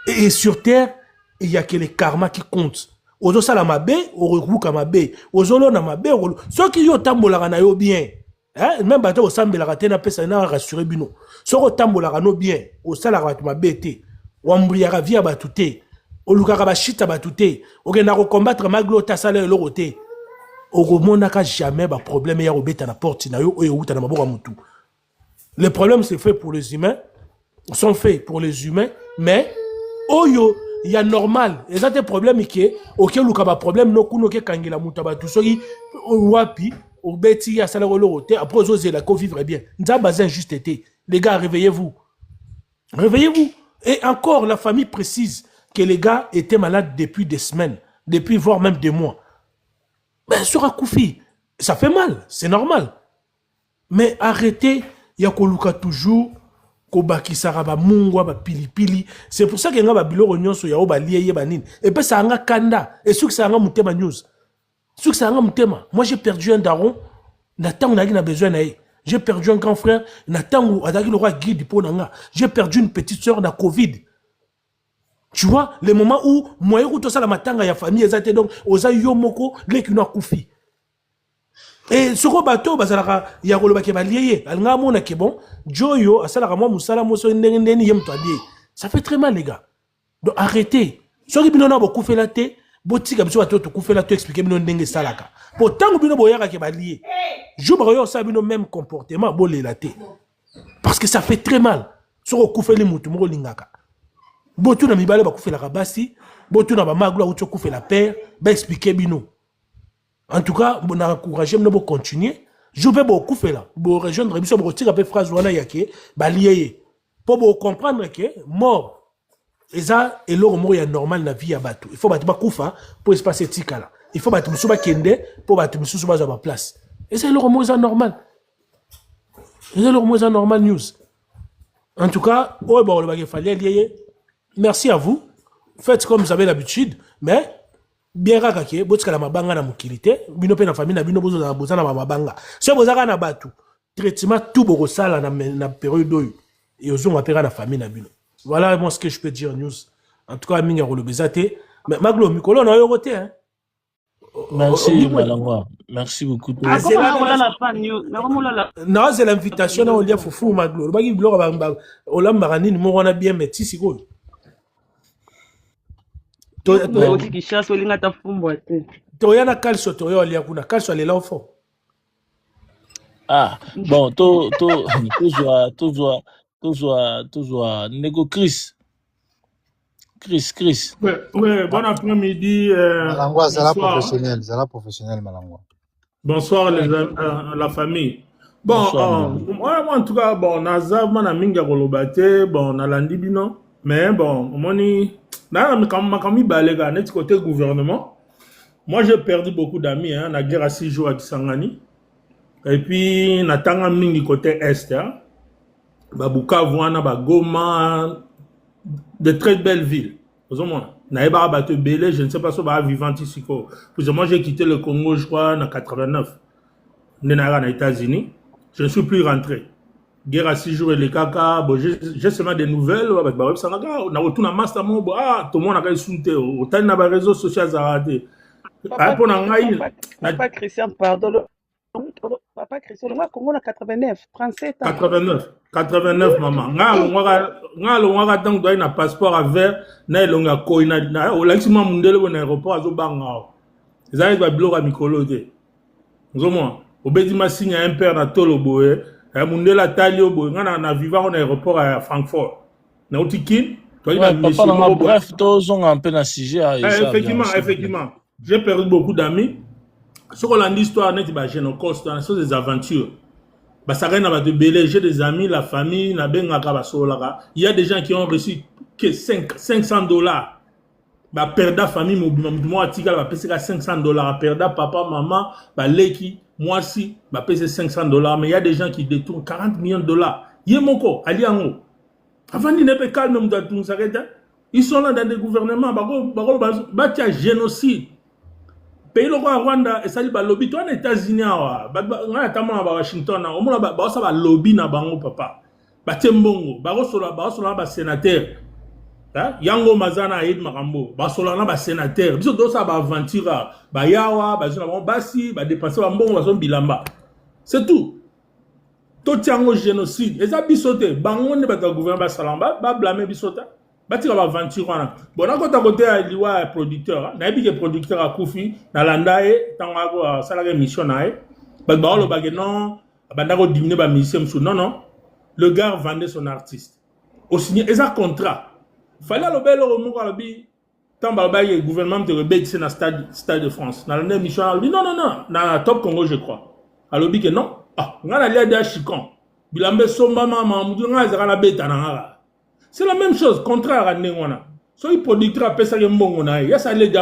Et sur terre, il y a que les karma qui comptent. Ozo sala mabe, oruka mabe, ozolo na mabe, ceux qui yo tambolaka na yo bien. Hein, même bato o sambela te na pesa na rassurer bino. Ceux qui tambolaka no bien, o sala ka mabe te, o ambriaka via batute, o lukaka ba shita batute, o gena ko combattre maglo ta sala lo roté. O monaka jamais ba problème ya robeta na porte na yo o yuta na maboka mutu. Les problèmes c'est fait pour les humains, sont faits pour les humains, mais oyo il y a normal. Et ça, c'est un problème qui est, ok, il y a un problème, no kuno ke kangela mutaba tout ça, wapi, au beti, ya salaire l'oroté, après, vous osez la vivre bien. Nous avons besoin juste été. Les gars, réveillez-vous. Réveillez-vous. Et encore, la famille précise que les gars étaient malades depuis des semaines, depuis voire même des mois. Ben, sur un koufi, ça fait mal, c'est normal. Mais arrêtez, il y a koluka toujours. Kobaki saraba mungwa ba pilipili, c'est pour ça que nga ba biloko nyonso ya oba lié ba nini et puis ça nga kanda et ce que ça nga mutema news ce que ça nga mutema. Moi j'ai perdu un daron na tango na besoin na j'ai perdu un grand frère na tango adaki le roi guide pour nga j'ai perdu une petite sœur na covid. Tu vois les moments où moi tout ça la matanga ya famille ezate donc oza yo moko leki na kufi Et ce qu'on bateau, bazalaka ya koloba ke balié, alnga mona ke bon, Joyo asalaka moi musala moso ndenge yem to alié. Ça fait très mal les gars. Donc arrêtez. Soki bino na beaucoup fait la té, botika biso bato to fait la té expliquer bino ndenge salaka. Pourtant bino boyaka ke balié. Jo ba yo sa bino même comportement bolé la té. Parce que ça fait très mal. Soko kufa les mutu mo lingaka. Botu na mibale ba kufa la kabasi, botu na ba maglo ou kufa la père, ba expliquer bino. En tout cas, on a encouragé de continuer. Je vais beaucoup faire là. Pour rejoindre, je vais retirer une phrase liée. Pour comprendre que mort, et ça, et l'or mort est normal dans la vie à bateau. Il faut battre Bakoufa pour espacer tika là. Il faut battre Moussouba Kende pour battre Moussouba à ma place. Et c'est l'or mort normal. Et c'est l'or mort normal news. En tout cas, merci à vous. Faites comme vous avez l'habitude, mais bien rakake botika la mabanga na mukilité bino pe na famille na bino bozo na bozana na mabanga so bozaka na batu traitement tout boko sala na période oyo et ozo ngapera na famille na bino. Voilà moi ce que je peux dire news. En tout cas minga rolo bezate mais maglo mikolo na yo côté hein. Merci Malangwa. Merci beaucoup. Non, c'est l'invitation na olia fufu maglo. Bagi biloko ba olam marani mo wana bien métis siko. Toyana calcio toyo alia kuna calcio alela au fond. Ah bon toujours nego Chris. Ouais, bon après-midi. Malangwa, c'est la professionnelle Malangwa. Bonsoir la famille. Bon, moi en tout cas bon nazav mana minga kolobate bon nalandi bino mais bon moni na makami balega net côté gouvernement. Moi j'ai perdu beaucoup d'amis hein la guerre à 6 jours à Kisangani. Et puis natanga mingi côté est hein. Ba Bukavu wana ba Goma de très belles villes. Vous Naïba Bateau Belé, je ne sais pas si on va vivant ici. Moi j'ai quitté le Congo je crois en 89. Nenara aux États-Unis. Je ne suis plus rentré. Guerre à 6 jours et les caca, bon, j'ai seulement des nouvelles. On a retourné à Mastamo, tout le monde a insulté. Autant de réseaux sociaux à rater. Papa Christian, pardon. Papa Christian, moi, Congo, on a 89, 37 ans. 89, maman. On a un passeport à vert, on a un coïna, on a un aéroport à Zobanga. Ils arrivent à bloquer à Mikolo. Au Bédima signe un père dans Toloboé. Mundela Talio, on a vivant en aéroport à Francfort. Nautikin, bref, tous ont un peu dans effectivement. J'ai perdu beaucoup d'amis. Ce qu'on a dit, l'histoire n'est pas génocoste, c'est des aventures. J'ai des amis, la famille, il y a des gens qui ont reçu que $500. Perda famille, moi, $500. Perda papa, maman, leki. Moi aussi, je paye $500, mais il y a des gens qui détournent $40 millions. Yemoko, Aliango. Avant de ne pas calmer, ils sont là dans des gouvernements, il y a génocide. Pays le Rwanda, et ça dit, lobby, toi, en États-Unis, notamment à Washington, on a lobby na bango papa. Batembongo, barosola, sénateur. Yango Mazana Aïd Marambo, Basolana ba sénateur, biso do sa ba aventura, ba yawa, ba zona ba basi, ba dépenser ba mbongo ba zon bilamba. C'est tout. To tiango génocide. Et ça bisote, bango ne ba gouvernement ba salamba, ba blâmer bisota. Ba tira ba aventura. Bon na côté liwa producteur, na bi que producteur a Koufi, na landae, tanga ko salarié mission nae. Ba lo ba non, ba ndako diminuer ba mission non. Le gars vendait son artiste. Au signé et ça contrat. Fallait le bel au Moussa tant le gouvernement te rebelle c'est dans stade de France. Dans la mission, non, dans Top Congo, je crois. Alors, que non, on a l'air d'un chicon. C'est la même chose, contraire à Néwana. Si le producteur a payé ça, il y a ça, il y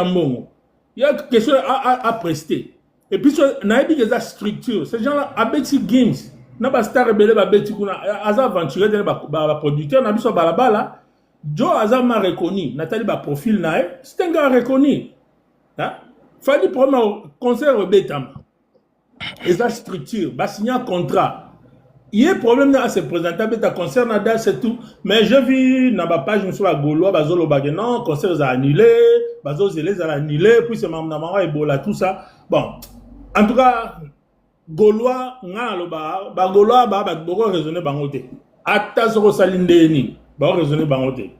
a quelque chose à prester. Et puis, il y a des structures. Ces gens-là, Abeti Games, n'a pas star rebelle, Abeti Kuna, Aza aventuré, producteur, n'a pas balabala. Joe Azama reconnu, Nathalie ba profil nae, c'est un gars reconnu. Fallait pour moi concert Bétam. Et sa structure, va signer un contrat. Il y a un problème à se présenter avec ta concert Nadal, c'est tout. Mais je vis dans ma page, je me suis à Gaulois, Bazolo Baguenan, concert a annulé, Bazolo Zélez a annulé, puis c'est maman Ebola, tout ça. Bon, en tout cas, Gaulois nga loba ba Gaulois ba boko raisonner bango te. Ata soko salindeni ba raisonner bango te.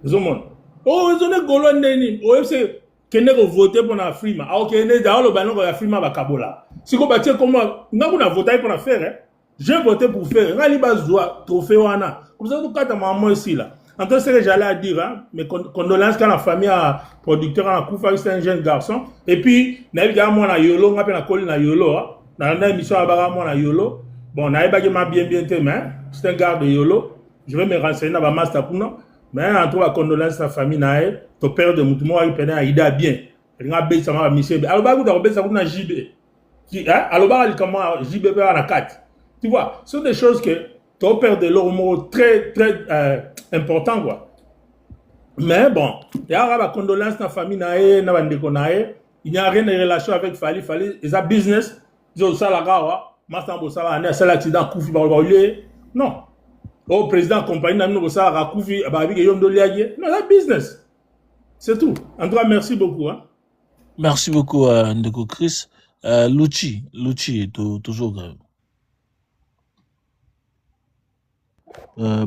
Zomon. Oh raisonner Gaulois ndeni. O FC kende ko voter pour na frima. Ah OK ne da loba no ya frima ba kabola. Siko ba tie comment nga kuna voter pour na faire hein. J'ai voté pour faire. Nga li ba zoa trophée wana. Comme ça tout kata maman ici là. En tout cas, ce que j'allais dire, hein, mes condoléances quand la famille a producteur a Koufa, c'est un jeune garçon. Et puis, na moi na yolo, on appelle na yolo, hein. Dans la émission à moi na yolo. Bon, na ma bien mais c'est un gars de yolo. Je vais me renseigner dans ma master pour nous. Mais en tout cas, condoléances à la famille na ton père de Moutouma, il peine à Ida bien. Il a baissé sama monsieur. Alors bah vous avez baissé ça pour na JB. Qui hein? Alors bah il comment JB à la 4. Tu vois, ce sont des choses que ton père de l'homme très important quoi. Mais bon, il y a la condolence dans la famille nae, na bandeko nae, il n'y a rien de relation avec Fali, ils ont business, ils ont ça la gawa, master bo ça na c'est l'accident koufi ba non. Au président compagnie na no ça ra koufi ba bi yom do liagie, non, la business. C'est tout. En tout cas, merci beaucoup hein. Merci beaucoup Ndeko Chris. Luchi toujours grave.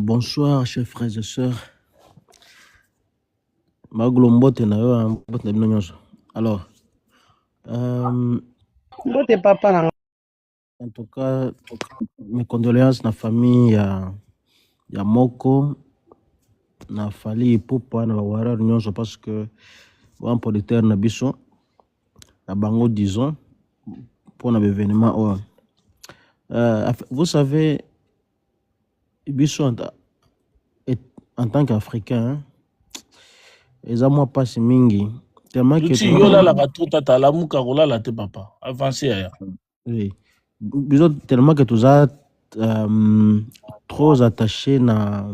Bonsoir, chers frères et sœurs. Alors, en tout cas, mes condoléances à la famille ya Moko, na Fali Ipupa, na Wawara Nyonso, parce que un producteur na biso, na bango disons, pour un événement. Vous savez, biso en tant qu'Africain, ils ont moi pas si mingi. Tellement que tu yola la batuta tala muka rola la te papa. Avancez aya. Oui. Biso tellement que tu as trop attaché na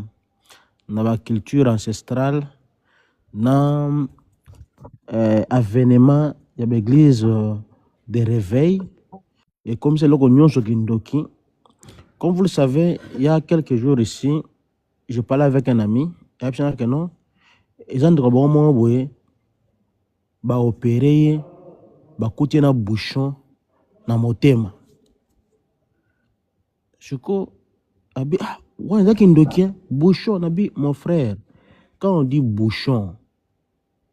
la culture ancestrale, na avènement de l'église de réveil et comme c'est le cognon sur Kindoki. Comme vous le savez, il y a quelques jours ici, je parlais avec un ami, et que non, ils ont opéré, coûté un bouchon dans mon thème. Je dis, bouchon, mon frère, quand on dit bouchon,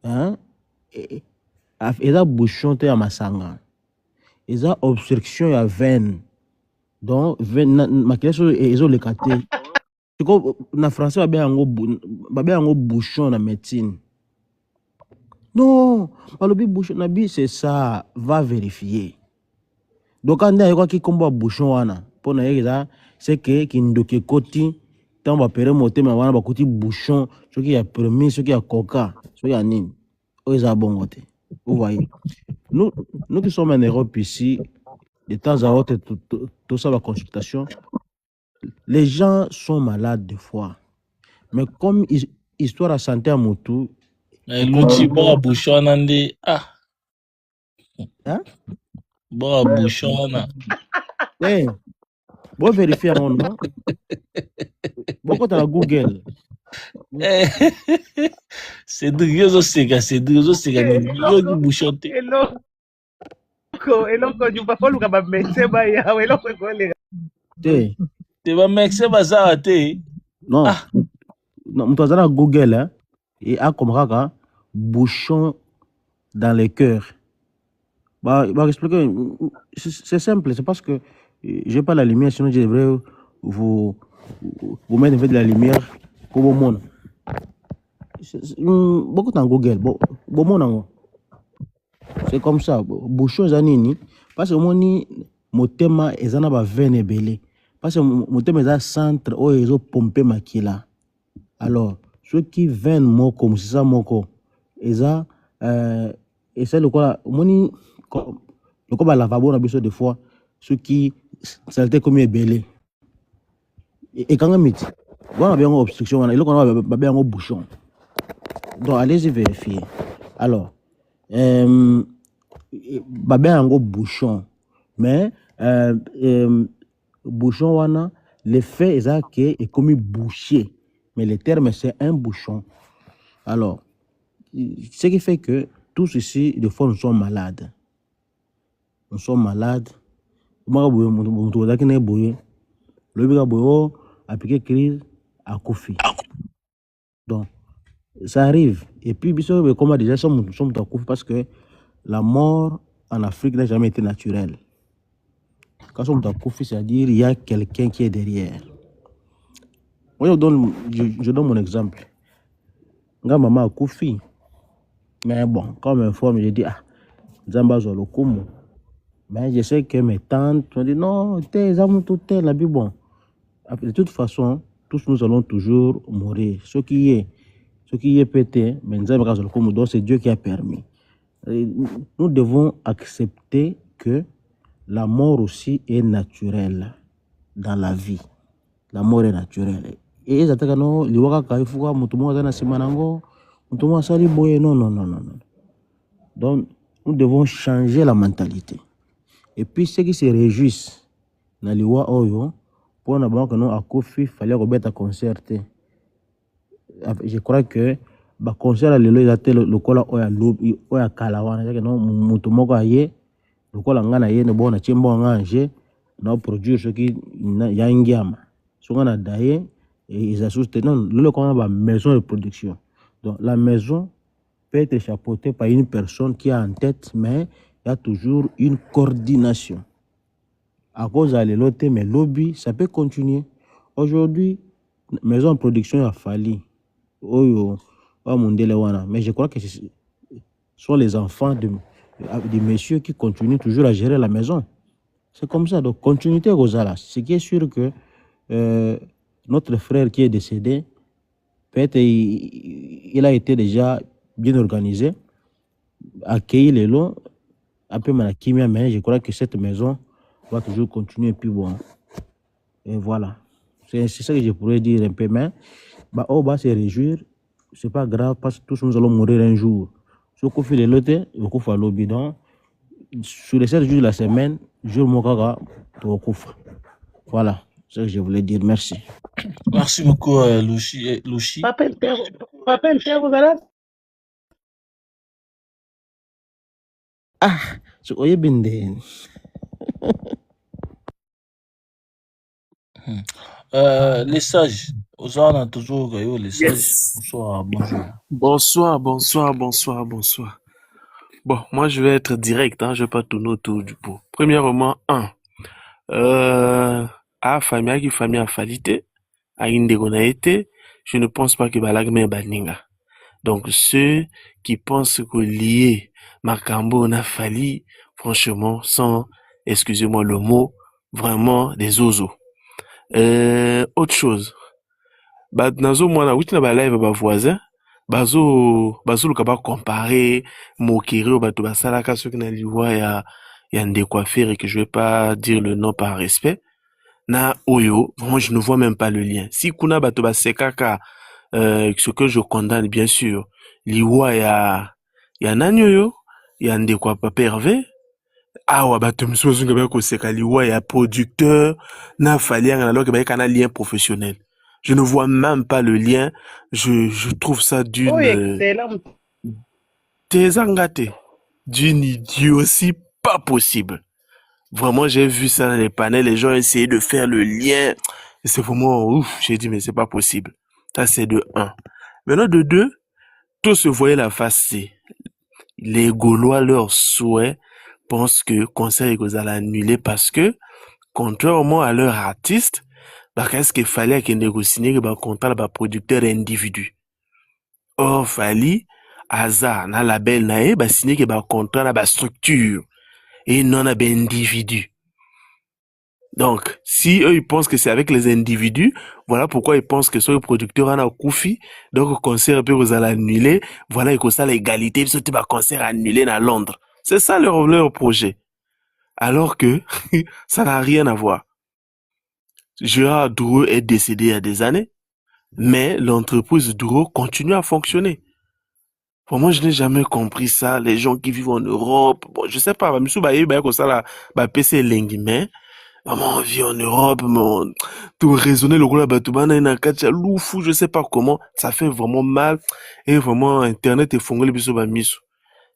hein, et ça bouchon, tu as masanga, et ça obstruction à veine. Donc, ma question est le caté. En français, il y a un bouchon dans médecine. Non, le bouchon, c'est ça, va vérifier. Donc, quand il y a un bouchon, pour c'est que qui côté, tant va pérer mon thème, on va côté bouchon, ce qui a permis, ce qui a coca, ce qui a nine. Ils ont bon côté. Vous voyez. Nous qui sommes en Europe ici, de temps à autre, tout ça, la consultation, les gens sont malades des fois. Mais comme histoire à santé à Moutou, l'outil boa bouchon nandi hein? Boa bouchon na. Eh, bon vérifier mon nom. Bon quand à Google. C'est deux sega yo bouchonté. Eloko du pas follow ba médecin ba ya eloko ko le. Te ba médecin ba ça te. Non. Non, mutazana Google hein, et a comme ça bouchon dans les cœurs. Bah expliquer, c'est simple, c'est parce que j'ai pas la lumière, sinon je devrais vous mettre de la lumière comme au monde. Beaucoup dans Google, bon monde. C'est comme ça, bouchon zanini, parce que mon thème est en bas veine belé, parce que mon thème est à centre où ils ont pompé makila. Alors, ceux qui viennent moko, c'est ça moko, et ça le quoi, moni, le quoi la lavabo na biso des fois, ceux qui salté comme belé. Et quand on met, on a bien une obstruction, il qu'on a bien un bouchon. Donc allez-y vérifier. Alors, babé un gros bouchon, mais bouchon wana, l'effet est que est comme bouché, mais le terme c'est un bouchon. Alors, ce qui fait que tous ici, des fois, nous sommes malades. Nous sommes malades Maka boye mutu ozalaki na ye boye lobi ka boye o appliqué crise akufi. Donc ça arrive. Et puis biso comment déjà sommes akufi parce que la mort en Afrique n'a jamais été naturelle. Quand on akufi, c'est-à-dire il y a quelqu'un qui est derrière. Moi je donne mon exemple. Nga maman akufi. Mais bon, comme informe, je dis Zamba Zolokumu. Mais je sais que mes tantes m'ont dit non, t'es tout la vie bon. De toute façon, tous nous allons toujours mourir. Ce qui est pété, mais donc c'est Dieu qui a permis. Et nous devons accepter que la mort aussi est naturelle dans la vie. La mort est naturelle. Et ça non, les waka il faut mutumo na simanango, mutumo sali boye non. Donc nous devons changer la mentalité. Et puis ceux qui se réjouissent dans les wa oyo pour na banque non akufi fallait remettre à concerter. Je crois que ba concert lelo ezate lokola oya lobi oya kalawana que non mutu moko aye lokola ngana ye ne bona chimbo nganje na produire ce qui ya ngiama songa na daye et ils assustent non le comme ba maison de production. Donc la maison peut être chapeautée par une personne qui a en tête, mais il y a toujours une coordination. À cause de l'autre, mais lobby, ça peut continuer. Aujourd'hui, maison de production a fallu. Mais je crois que ce sont les enfants des messieurs qui continuent toujours à gérer la maison. C'est comme ça. Donc, continuité Rosala. Ce qui est sûr que notre frère qui est décédé, peut-être il a été déjà bien organisé, accueilli les lots, un peu malakimia, mais je crois que cette maison va toujours continuer. Et puis bon, et voilà. C'est ça que je pourrais dire un peu, mais on va se réjouir. C'est pas grave parce que tous nous allons mourir un jour. Ce qu'on fait les lots, il faut faire le bidon. Sur les 7 jours de la semaine, jour mokaga, voilà. C'est ce que je voulais dire. Merci. Merci beaucoup, Louchi. Papa Ntero, voilà. So oye bende. Les sages, on a toujours les sages. Yes. Bonsoir, bonjour. Bonsoir. Bon, moi je vais être direct, je vais pas tourner autour du pot. Premièrement, à famille qui famille a falité, à été, je ne pense pas que balagme baninga. Donc ceux qui pensent que lié Makambo n'a fallu, franchement, sans, excusez-moi le mot, vraiment des oiseaux. Autre chose. Nazo mwana wuti na ba live ba voisin, bazo luka ba comparer mokiri o bato basalaka soki na liwa ya ndekwafer et que je vais pas dire le nom par respect. Na oyo, vraiment je ne vois même pas le lien. Si kuna bato basekaka ce que je condamne bien sûr, liwa ya nanyoyo, ya ndekwa papa Hervé, awa bato misusu nga ba ko seka liwa ya producteur na falianga alors que ba kana lien professionnel. Je ne vois même pas le lien. Je trouve ça d'une d'une idiotie pas possible. Vraiment, j'ai vu ça dans les panels, les gens essayaient de faire le lien. Et c'est vraiment ouf. J'ai dit, mais c'est pas possible. Ça, c'est de 1. Maintenant, de 2, tout se voyait la face C. Les Gaulois, leur souhait, pensent que Conseil est annulé parce que, contrairement à leur artiste, qu'est-ce qu'il fallait qu'il négocie un contrat de producteur individu. Or, fallait, hasard, na label nae, signer un contrat de structure et non à individu. Donc, si eux, ils pensent que c'est avec les individus, voilà pourquoi ils pensent que ce producteur en a koufi, donc le concert peut vous annuler, voilà, et que ça, l'égalité, ils sont concert annulé à Londres. C'est ça leur projet. Alors que, ça n'a rien à voir. Gérard Drouot est décédé il y a des années, mais l'entreprise Drouot continue à fonctionner. Pour moi, je n'ai jamais compris ça. Les gens qui vivent en Europe, bon, je sais pas, monsieur Baye, comme ça, la PC Lengi, mais, on vit en Europe, tout raisonner le gros batubana na kacha loufou, je sais pas comment, ça fait vraiment mal, et vraiment, Internet est fongé, le biso ba miso.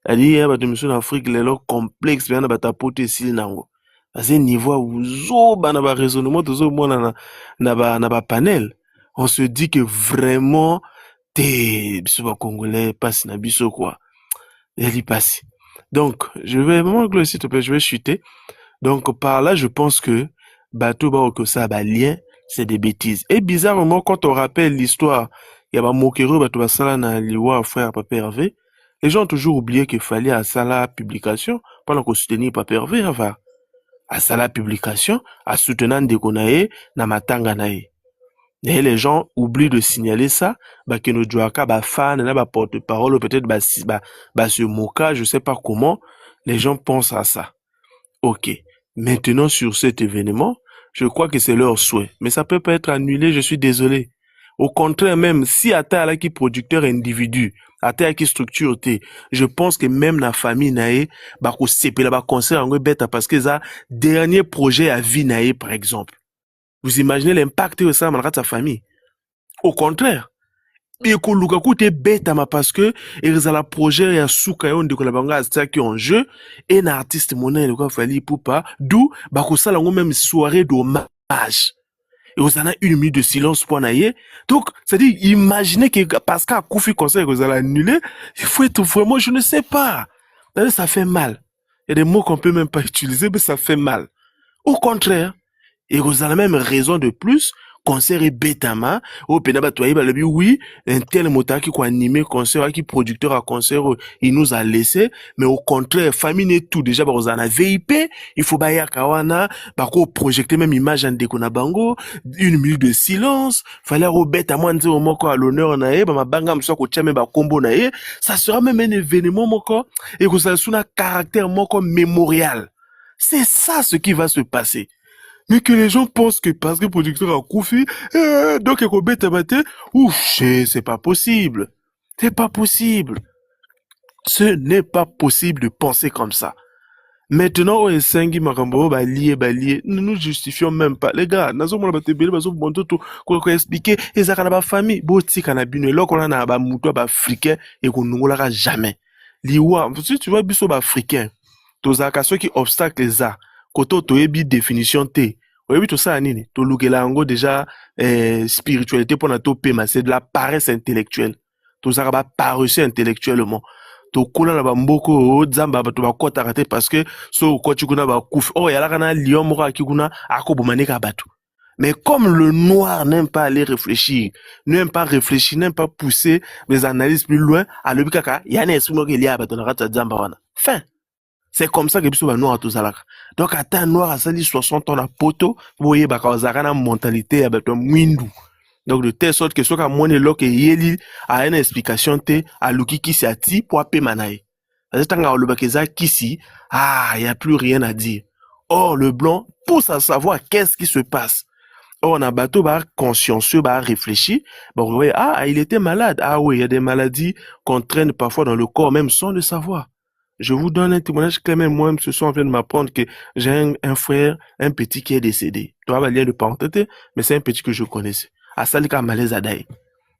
Elle dit, monsieur en Afrique, les lots complexes, bien, batapote, s'il nango. à ce niveau où zoba na ba raisonnement de zo mona na ba panel, on se dit que vraiment t'es biso ba congolais passe na biso quoi. Elle y passe. Donc, je vais vraiment s'il te plaît, je vais chuter. Donc par là, je pense que bateau ba que ça ba lien, c'est des bêtises. Et bizarrement quand on rappelle l'histoire, il y a ba mokero bato ba sala na liwa frère Papa Hervé, les gens ont toujours oublié qu'il fallait à ça la publication pendant qu'on soutenait Papa Hervé va à ça la publication à soutenir Ndekonae na matanga nae. Et les gens oublient de signaler ça, bah que nos jouaka ba fan na ba porte-parole peut-être ba ce moka, je sais pas comment les gens pensent à ça. OK. Maintenant sur cet événement, je crois que c'est leur souhait, mais ça peut pas être annulé, je suis désolé. Au contraire même si ata qui producteur individu ata qui structure té, je pense que même la famille nae ba ko sepela ba concert ngo beta parce que ça dernier projet à vie nae par exemple. Vous imaginez l'impact que ça a sa famille. Au contraire, et que Lukaku te bête parce que ils ont la projet ya souka yon de ko la banga qui en jeu et un artiste monnaie le quoi fallait poupa d'où ba ko sala ngo même soirée d'hommage. Et vous en a 1 minute de silence pour naïe. Donc, c'est-à-dire, imaginez que parce qu'à Koufi conseil que vous allez annuler, il faut être vraiment, je ne sais pas. Ça fait mal. Il y a des mots qu'on peut même pas utiliser, mais ça fait mal. Au contraire, et vous avez même raison de plus, concert est bêtement, au Pénaba Toaïba, le oui, un tel motard qui animé concert, qui producteur à concert, il nous a laissé, mais au contraire, famille n'est tout, déjà, bah, vous en avez VIP, il faut bailler à Kawana, bah, qu'on projecter même image en décona bango, 1 minute de silence, fallait au bête à moi, on dit au moko à l'honneur, nae, bah, ma banga, m'soit ko tchame, bah, combo, nae, ça sera même un événement, moko, et que ça soit un caractère, moko, mémorial. C'est ça ce qui va se passer. Mais que les gens pensent que parce que le producteur a Koufi, donc il y a un ouf, c'est pas possible. C'est pas possible. Ce n'est pas possible de penser comme ça. Maintenant, on est 5 makambo, lié, nous nous justifions même pas. Les gars, nous avons expliqué, ils ont une famille, boti kanabine, là qu'on a un mouton africain et qu'on ne l'aura jamais. Liwa, si tu vois, biso africain, tous les ceux qui obstacles les a. Koto toyebi définition té. Oyebi tout ça nini. To lukela ango déjà spiritualité pour na to pema, c'est de la paresse intellectuelle. To ça ba paresse intellectuellement. To kula na ba mboko zamba ba to ba kota raté parce que so ko tukuna ba kuf. Oh yala kana lion moko akikuna akobumane ka batu. Mais comme le noir n'aime pas aller réfléchir, n'aime pas réfléchir, n'aime pas pousser les analyses plus loin, à l'obi kaka, yana esmo ke liya ba to na rata zamba wana. Fin. C'est comme ça que biso ba noir à tous alaka. Donc ata noir à sali 60 ans à poto, vous voyez ba kawazaka na mentalité ya beto mwindu. Donc de telle sorte que soit ka mone loke yeli a une explication te a luki kisi ati pour apé manae. Parce que tanga oloba keza kisi, il y a plus rien à dire. Or le blanc pousse à savoir qu'est-ce qui se passe. Or on a bateau ba consciencieux ba réfléchi, bah vous voyez il était malade. Ah oui, il y a des maladies qu'on traîne parfois dans le corps même sans le savoir. Je vous donne un témoignage que même moi, ce soir, on vient de m'apprendre que j'ai un frère, un petit qui est décédé. Tu vois, lien de parenté, mais c'est un petit que je connaissais. À Salika Malaise Adaï.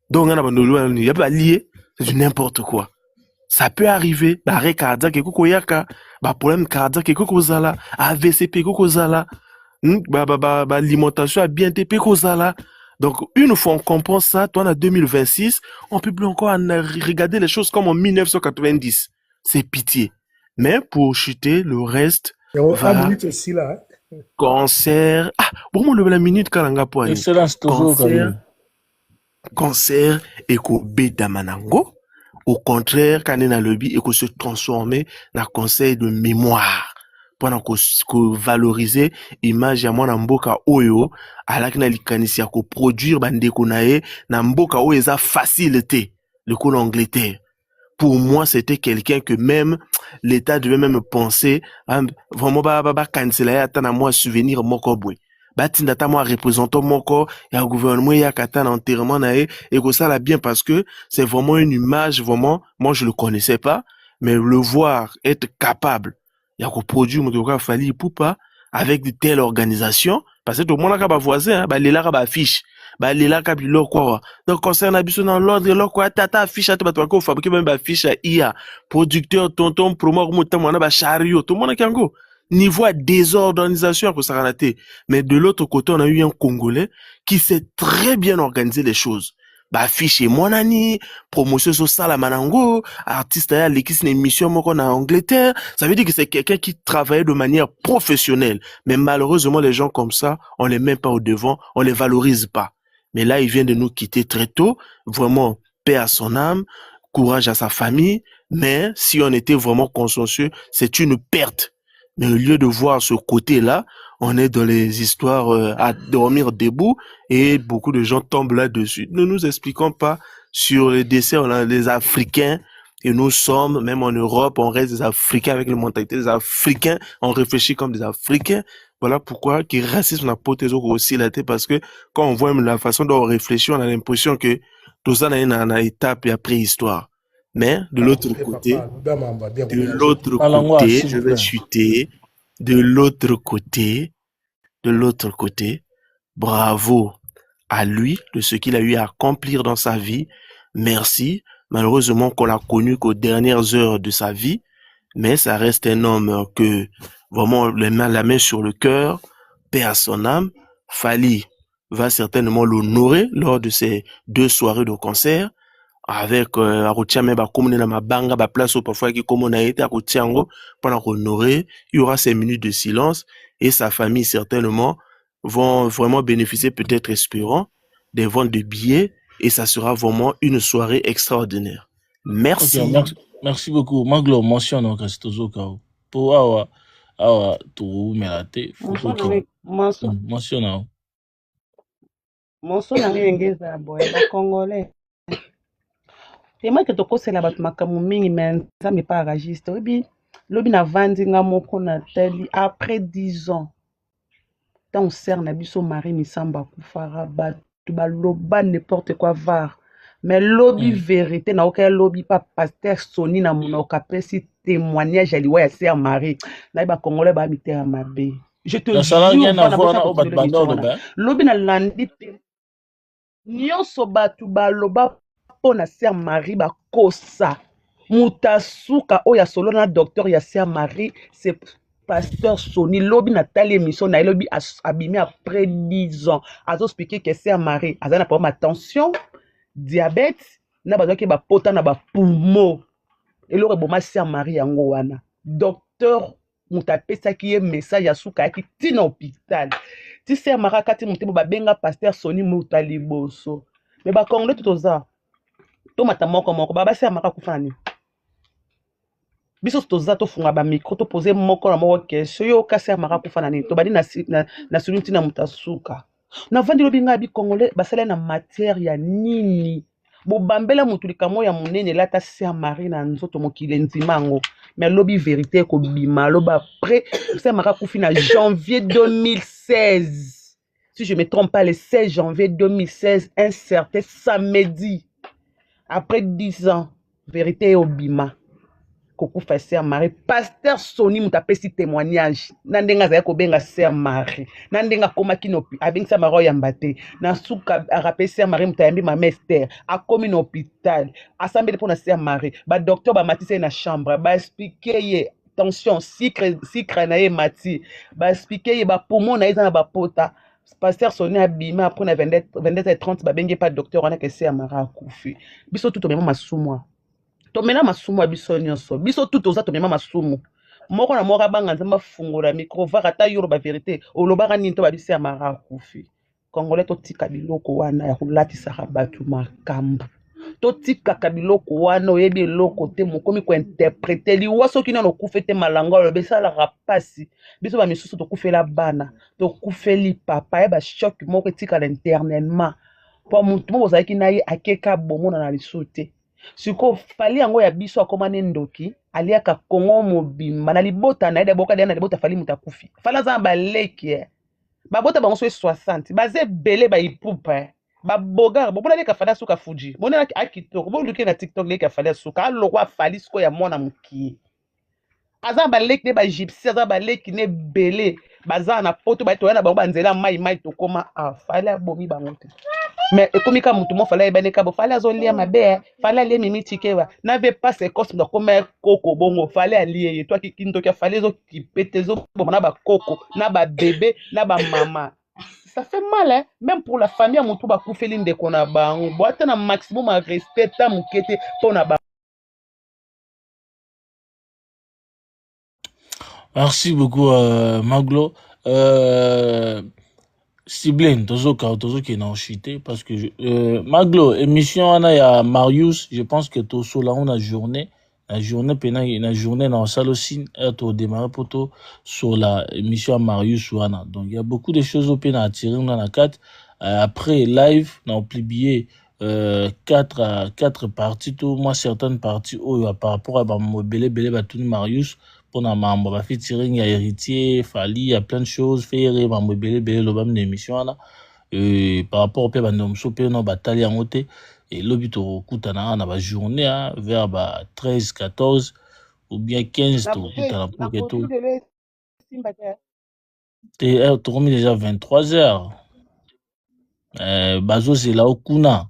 Donc, il n'y a pas lié, c'est du n'importe quoi. Ça peut arriver, arrêt cardiaque, keko yaka, problème cardiaque, keko zala, AVCP, keko zala, alimentation à bien TP, keko zala. Donc, une fois on comprend ça, toi, en 2026, on peut plus encore regarder les choses comme en 1990. C'est pitié. Mais pour chuter, le reste va... minute aussi, là. Cancer... bon, la minute, kalanga poani. Excellence, toujours. Cancer, eko beta manango. Au contraire, kanena lobby, eko se transformer dans conseil de mémoire. Pendant qu'on valoriser image ya mwana mboka oyo, alaki na likanisi ya ko produire bandeko nae, na mboka oyo eza facilité. Le coup l'Angleterre. Pour moi, c'était quelqu'un que même l'État devait même penser, vraiment, canceller, attendre à moi, souvenir, moko boy. Tindata moi, représentant moko, et un gouvernement, y a katan enterrement, et que ça l'a bien parce que c'est vraiment une image, vraiment, moi, je le connaissais pas, mais le voir, être capable, y a qu'on produit, mon fali, poupa, avec de telles organisations, parce que tout le monde a voisin, les là, affiche. Les là, quoi. Donc, concernant biso dans l'ordre, là, quoi, tata affiche, à toi, quoi, fabriquer même affiche à IA, producteur, tonton, promo, mouton, on a chariot, tout le monde a kango. niveau à désorganisation pour Saranaté. Mais de l'autre côté, on a eu un Congolais qui sait très bien organiser les choses. Bah, affiche mon ani, promotion sociale à Manango, artiste à l'équipe une émission en Angleterre. Ça veut dire que c'est quelqu'un qui travaille de manière professionnelle. Mais malheureusement, les gens comme ça, on les met pas au devant, on les valorise pas. Mais là, il vient de nous quitter très tôt. Vraiment, paix à son âme, courage à sa famille. Mais si on était vraiment consciencieux, c'est une perte. Mais au lieu de voir ce côté-là, on est dans les histoires à dormir debout et beaucoup de gens tombent là-dessus. Ne nous expliquons pas sur les décès, on a les Africains et nous sommes, même en Europe, on reste des Africains avec les mentalités des Africains, on réfléchit comme des Africains. Voilà pourquoi le racisme n'a pas été aussi la tête parce que quand on voit la façon dont on réfléchit, on a l'impression que tout ça n'a une étape et après histoire. Mais de l'autre côté, je vais chuter. De l'autre côté, bravo à lui de ce qu'il a eu à accomplir dans sa vie. Merci. Malheureusement qu'on l'a connu qu'aux dernières heures de sa vie, mais ça reste un homme que vraiment la main sur le cœur, paix à son âme. Fally va certainement l'honorer lors de ces 2 soirées de concert. Avec akotia me ba komune na mabanga ba place au parfois qui comme on a été akotia ngo pendant honorer, il y aura ces minutes de silence et sa famille certainement vont vraiment bénéficier, peut-être espérant, des ventes de billets et ça sera vraiment une soirée extraordinaire. Merci. Okay, merci beaucoup. Maglo mention donc Stozoka pour awa tout melate mention Monso na ngeza boy ba Congolais. Et moi que tokosela bato makambo mingi mais nzambe pa registre obi lobi na vandi nga moko na teli après 10 ans tant sert na biso Marie Misamba kufara bato baloba n'importe quoi var mais lobi vérité na oka lobi pa pasteur Soni na monoka pesi témoignage aliwa ya sœur Marie na ba Congolais ba mitera mabe je te jure lobi na landi nyonso bato baloba pona sœur Marie bakosa mutasuka oya solo na docteur ya sœur Marie c'est pasteur Soni lobi na tali émission na lobi abimi après 10 ans azo expliquer que sœur Marie azana pas ma tension diabète na bazoki ba pota na ba poumon eloko boma sœur Marie yango wana docteur mutapesa ki ye message ya suka ki tina hôpital ti sœur Marie kati mutebo ba benga pasteur Soni mutaliboso mais ba Congolais toza to matamoko moko baba sœur Marie kufani biso toza to funga ba micro to poser moko na moko question yo ka sœur Marie kufana ni to badi na sulunti na mutasuka na vandi lobi nga bi Congolais basala na matière ya nini bobambela mutu likamo ya munene lata sœur Marie na nzoto mokile nzimango mais lobi vérité ko bima loba après sœur Marie kufina janvier 2016 si je me trompe pas le 16 janvier 2016 un certain samedi après 10 ans vérité au bima kokufa sœur Marie pasteur Soni mutapesi témoignage na ndenga za ko benga sœur Marie na ndenga komaki no avec sa maro yamba te na suka rappeler sœur Marie mutayambi ma mère a komi na hôpital assemblée pour na sœur Marie ba docteur ba matise na chambre ba expliquer ye tension sucre na ye mati ba expliquer ye ba poumon na za ba pota pasteur Soni abima après na 22h30 ba bengi pas docteur on a que sœur Marie akufi biso tout même masumwa tomena masumu abiso nyonso biso tout oza tomema masumu moko na moko banga nzamba fungola micro vaka ta yoro ba vérité olobaka nini to babisi ya Mara kufi Congolais to tika biloko wana ya kulatisa batu makambo to tika kabiloko wana oyebi eloko te mokomi ko interpréter liwaso kina no kufete malanga lo besala rapasi biso ba misusu to kufela bana to kufeli papa e ba choc moko tika l'internellement po mutu mo bozaki na ye akeka bomona na lisute siko Fally yango ya biso akoma ndoki aliaka Kongo mobimba na libota na ida boka na libota Fally mutakufi Fally za baleki babota bango so 60 baze belé ba ipupa ba bogar bo bona ka Fally suka fuji bona akitoko bo luki na TikTok leka Fally suka aloko Fally suko ya mona muki aza baleki ba gypsy aza baleki ne belé baza na poto ba to na bango banzela mai to koma Fally abomi bango te mais comme quand mutu mo fallait ben kabo fallait azolia mabe fallait aller mimi tikewa n'avait pas ces cosmes donc comme coco bongo fallait aller toi qui kinto qui fallait zo qui pété zo bon na ba coco na ba bébé na ba maman ça fait mal hein même pour la famille mutu ba kufeli ndeko na bango boite na maximum à respect ta mukete pour na ba. Merci beaucoup, Maglo. Siblen, Tozo qui est chuté parce que Maglo, émission, il y a Marius, je pense que Tozo là, on a journée, la journée dans la salle aussi, tu démarrer pour toi sur la émission Marius ou Anna. Donc, il y a beaucoup de choses au à tirer dans la 4. Après, live, on a publié 4 parties, tout, moi, certaines parties, par rapport à Bélé, tout Marius, pour na mambo ba featuring ya héritier Fali, il y a plein de choses faire mambo belé lobam d'émission là par rapport au pe bandom so pe no batali en côté et lobito kutana na ba journée vers 13 14 ou bien 15 to kutana pour que tout t'es tourné déjà 23h bazo c'est là au kuna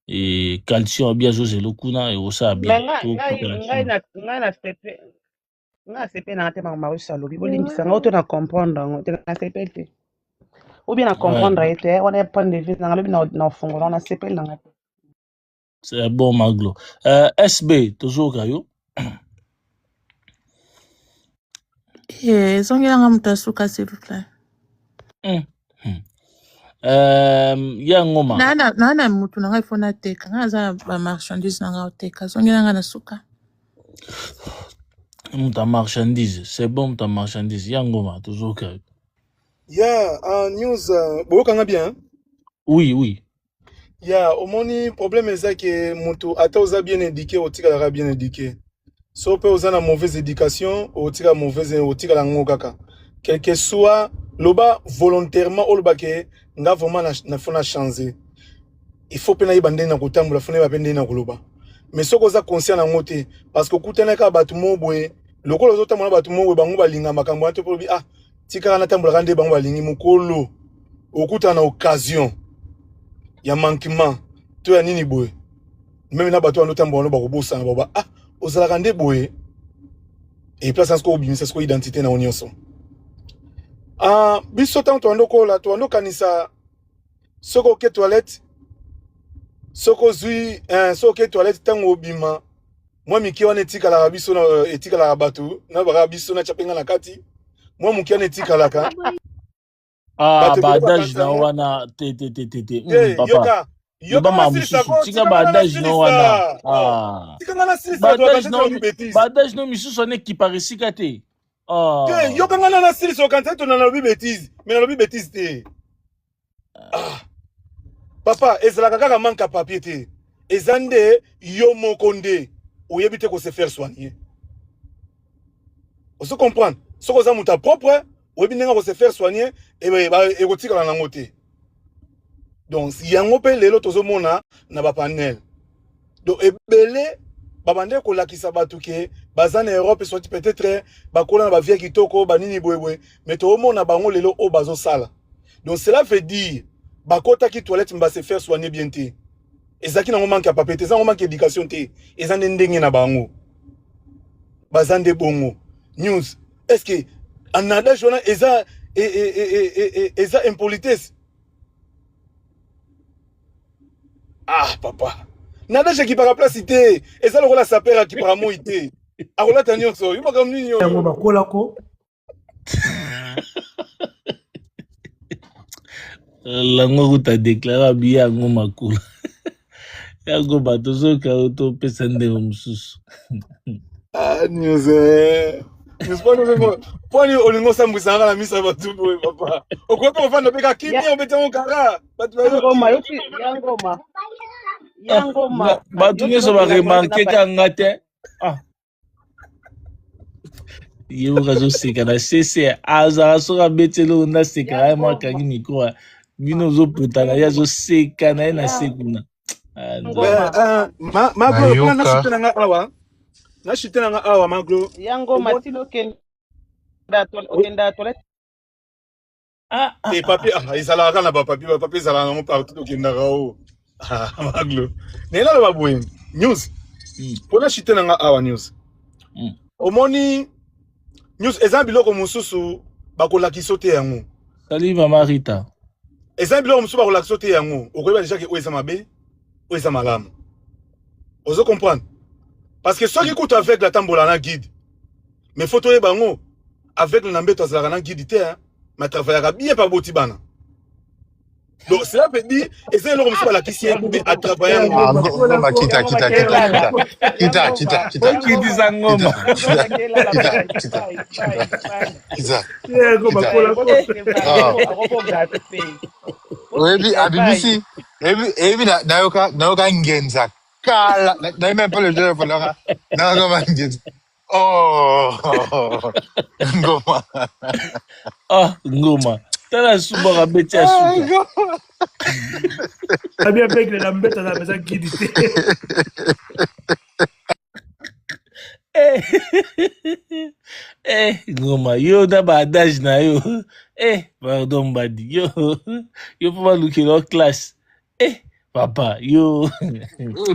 et calcium bien zo c'est le kuna et osa bien nga sepe na te ma Marius alobi bolimbisa nga to na comprendre ngo te na sepe te ou bien na comprendre ete on a point de vue na lobi na fongola na sepe na nga. C'est bon Maglo. SB toujours kayo. Zongela nga mutasuka s'il vous plaît. Ya ngoma. Nana mutu nanga ifona teka nga za ba marchandise nanga oteka zongela nga nasuka. Ta marchandise, c'est bon ta marchandise. Ya ngoma toujours kayo. Ya news bokanga bien. Oui. Ya omoni problème eza que mutu ata oza bien éduqué otikala bien éduqué. So pe oza na mauvaise éducation otika mauvaise otikala ngo kaka. Quel que soit loba volontairement oloba ke nga vraiment na fona changer. Il faut pena ibande na kotambola fona ba pende na koloba. Mais soko za conscient na ngote parce que kutana ka batu mobwe lokolo zota mona batu mobwe bango balinga makambo ato polobi tika na tambola kande bango balingi mukolo okuta na occasion ya manquement to ya nini boye même na batu ando tambola ba kobosa na baba ozala kande boye et place asko obimisa sko identité na onyoso biso tanto ando kola to ando kanisa soko ke toilette soko zui soko ke toilette tango obima moi miki wana etikala biso na etikala batu na baka biso na chapenga na kati moi muki wana etikala ka badage na wana te papa yoka misusu tika badage na wana badage no misusu ne ki parisika te yoka ngana na sili so kanta to na lobi bêtise mais na lobi bêtise te papa ezalaka kaka manka papier te ezande yo mokonde oyebite ko se faire soigner on se comprendre soko za muta propre oyebi ndenga ko se faire soigner et kotikala nango te donc yango pe lelo tozomona na ba panel donc ebele babande ko lakisa batu ke bazana Europe soit peut-être bakola na ba vie kitoko banini boyeboy mais tozomona bango lelo o bazo sala donc cela veut dire bakota ki toilette mba se faire soigner bien te ezaki nango manque ya papier te ezango manque éducation te ezande ndenge na bango bazande bongo news est-ce que en adage on a eza impolitesse papa nadage qui para place ité eza lokola sapera qui para mo ité akola tanyo so yuma comme nini yo yango bakola ko lango kuta déclarer bien yango makula yango bato zo ka to pesa ndenge mususu news poni olingo sambwisa na misa batu boy papa okoka ofanda beka kimi obeta ngara batu yangoma batu nyeso ba remarquer ka ngate yo kazo seka na cc aza soka betelo na seka ay makangi miko bino zo putana ya zo seka na sekuna maglo na sutena nga awa na sutena nga awa maglo yango matilo okenda toilette Et papier, ils allaient à la papier, ils allaient partout au Kindarao. Maglo. Mais là, le babouin, news. Pour la chute, on a news. Au moni, news, exemple, là, comme Moussou, bakola qui saute yango. Salut, Maman Rita. Exemple, là, Moussou, bakola qui saute yango. Au Québec, déjà, que où est-ce mabe, où est-ce malam. Vous comprenez? Parce que ceux qui écoutent avec la tambola na guide, mais photo et bango, avec le nambé, tu as un guide, mais travailler bien par Botibana. Donc, cela veut dire, et c'est le comme la question à travailler. Ngoma. Ah, Ngoma. T'as la souba à bêter à souba. Ah bien avec les lambettes à la maison qui dit. Ngoma, yo d'abord adage na yo. Pardon badi. Yo faut pas looker leur classe. Papa, yo.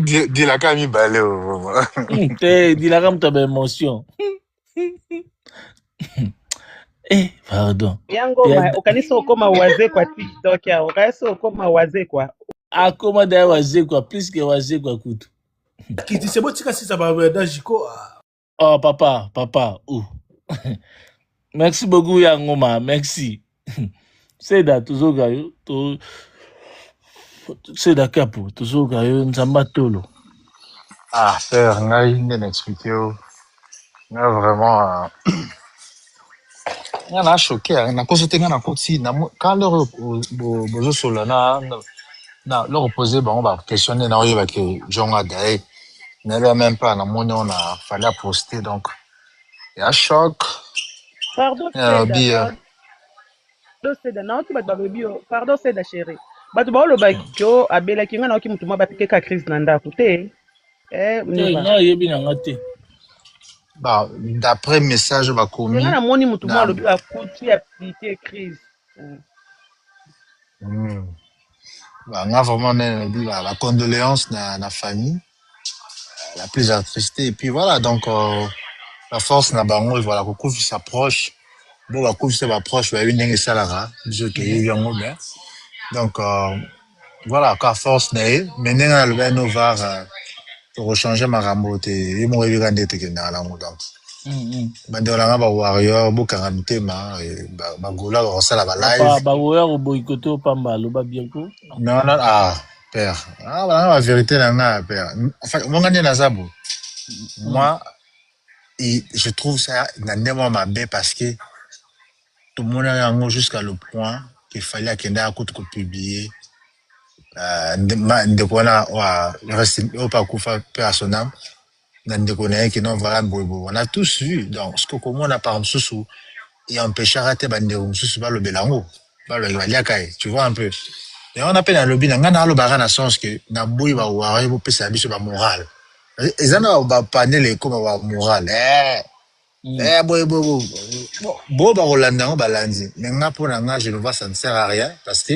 Dis la cami balé. Dis la cam t'as émotion. Pardon. Yango ukanisa ukoma waze kwa TikTok ya ukanisa ukoma waze kwa. Akoma da waze kwa plus que waze kwa kutu. Qui dit c'est bon tika si ça va d'ajiko. Oh papa. Merci beaucoup Yangoma, merci. C'est da tuzoga yo to c'est da capo tuzoga yo nzamba tolo. Ah, frère, ngai ndene expliqué yo. Nga vraiment nga na choqué, na constaté nga na koti na quand leur bozo solo na leur opposé bon on va questionner na oyo que jonga dai na même pas na moni on a fallait poster donc il y a choc. Pardon Seda na oki bato babebi yo pardon Seda chéri bato baolobaki yo abelaki nga na oki mutu mwa bapike ka crise na ndako te nga yebi na nga te. Bah, d'après message bakomi nga na moni mutu mwa alobi bakuti apike crise. Bah, nga vraiment la condoléance na la famille la plus attristée et puis voilà donc la force na bango voilà beaucoup s'approche bon la coupe c'est approche bah une salara je que yango bien donc voilà qu'à force na maintenant le ben over pour changer ma rambote et mo ebikande te na la donc bandola ba warrior bo karamite ma ba gola ba sala ba live ba warrior boycotté au pamba lo ba bien ko non père la vérité là père enfin mon gagné na zabo moi et je trouve ça n'importe ma bête parce que tout le monde a jusqu'à le point qu'il fallait qu'il y ait un coup de publier on a tous vu donc ce que comment on a par exemple et empêcher rater le belango tu vois un peu et on appelle un lobby dans le baran à sens que na boy va voir il peut s'habiller sur la morale ils en ont panel comme moral bon ba rolanda balandi mais nga pour nga je ne vois ça ne sert à rien parce que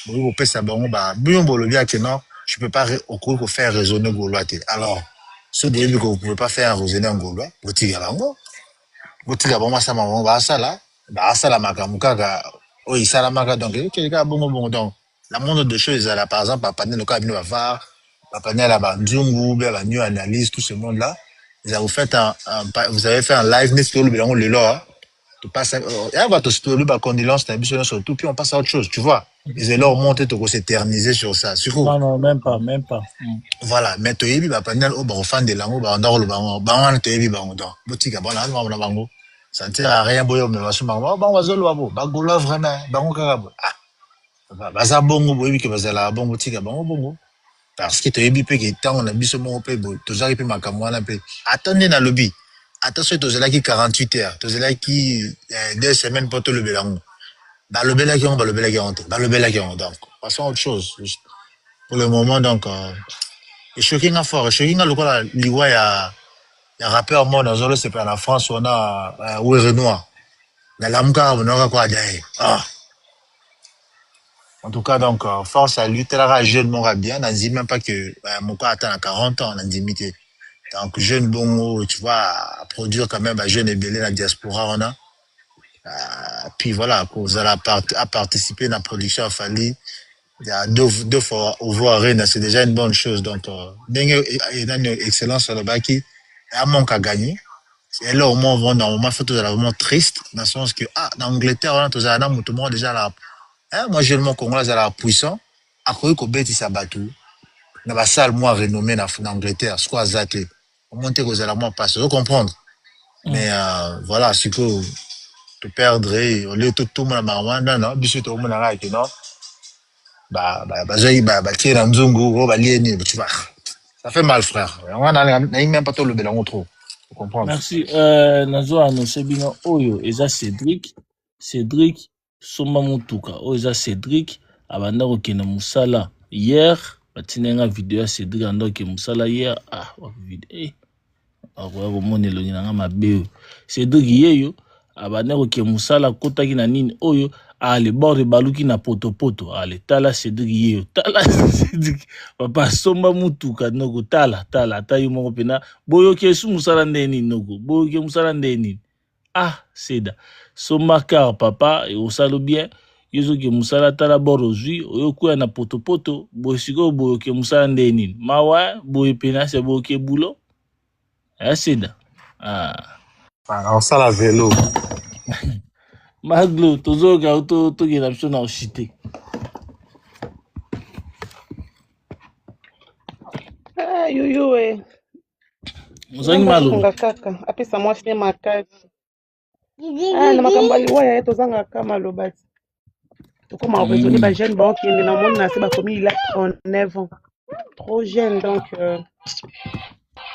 bon peut ça bon ba bien bon le que non je peux pas au faire raisonner gaulois alors ce début que vous pouvez pas faire raisonner en gaulois botiga bon ça maman ba ça la makamuka ga o isala maka donc quelqu'un bon donc la monde de choses là par exemple à panel le cas va voir à panel à bandungu bien la new analyse tout ce monde là vous avez fait un live n'est-ce que le là tu passes et va te story ba condolence surtout puis on passe à autre chose tu vois ils leur monter to s'éterniser sur ça non même pas voilà mais to yebi ba panel au ba fan de lango ba ndoro le ba on to yebi ba donc botika bon là on a bango ça ne sert à rien boyo mais va bango ba wazolo babo ba golo vraiment bango kaka ba za bongo boyebi ke bazala bongo tika bongo parce que tu es bien que tant on a mis ce mot pe to zari pe makamwana pe attendez na lobby attention to zela qui 48 heures to zela qui 2 semaines pour tout le belango ba le bela qui on donc passons à autre chose pour le moment donc et shocking à fort shocking à lokola liwa ya rappeur moi dans zolo c'est pas en France on a Renoir na lamuka on aura quoi derrière En tout cas, donc, force à lui. Tel jeune m'aura bien. On dit même pas que mon corps atteint à 40 ans. On a dit, donc, jeune bon, tu vois, à produire quand même, jeune et belé, la diaspora, on a. Puis voilà, vous allez à participer à la production à Fali. Il y a deux fois au voir c'est déjà une bonne chose. Donc, il y a une excellence sur le baki. Il y a un manque à gagner. Et là, au moins, normalement, c'est vraiment triste, dans le sens que, en Angleterre, on a tout le monde déjà là. Moi, je le Congolais, c'est la puissant. Après, qu'on bête, ça batou. Dans la salle, moi, renommée en Angleterre, c'est quoi, Zate? On monte que vous allez moins passer. Vous comprendre? Mais, voilà, c'est que, te perdre, au lieu de tout le monde, non, bisous, tout le monde, non. Tu vois. Ça fait mal, frère. On n'a même pas tout le bélango trop. Vous comprenez? Merci. Nazo annoncé bino oyo eza Cédric Somba Mutuka. Oyo eza Cédric abanda kokena musala hier. Batinenga vidéo ya Cédric ando ke musala hier. Vidéo. Akomonelo nyanga mabe. Cédric yeyo abanda koke musala kotaki na nini oyo ale bord baluki na poto ale tala Cédric yeyo tala Cédric papa Somba Mutuka noko tala tayo moko pena boyo ke su musala ndeni noko boyo ke musala ndeni seda Somba car papa e osalo bien yezo ke musala tala bord ozui oyo kuya na poto boyo siko boyo ke musala ndeni mawa boyo pena se boyo ke bulo seda on sala la vélo. Maglo, tozo ga to ge na biso na oshite. Yuyu we. Muzangi malo. Nga kaka, apesa mwasi ne makasi. Na makambali waya tozanga kama lobati. Tokoma raisonner ba jeune bon qui na monde na se ba komi il a 39 ans. Trop jeune donc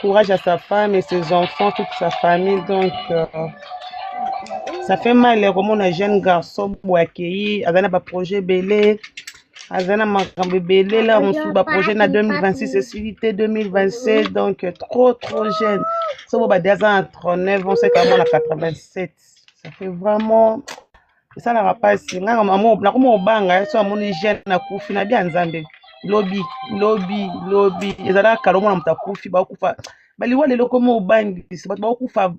courage à sa femme et ses enfants, toute sa famille donc ça fait mal vraiment un jeune garçon pour accueillir azana ba projet belé azana makambe belé là on sous ba projet na 2026 et suite 2027 donc trop jeune so ba déjà 39 ans c'est quand même à 87 ça fait vraiment ça n'a pas si nga maman na komo banga so amoni jeune na kufi na bien nzambe lobby ezala kalomo na mutakufi ba kufa baliwa lelo komo ubangi bato bakufa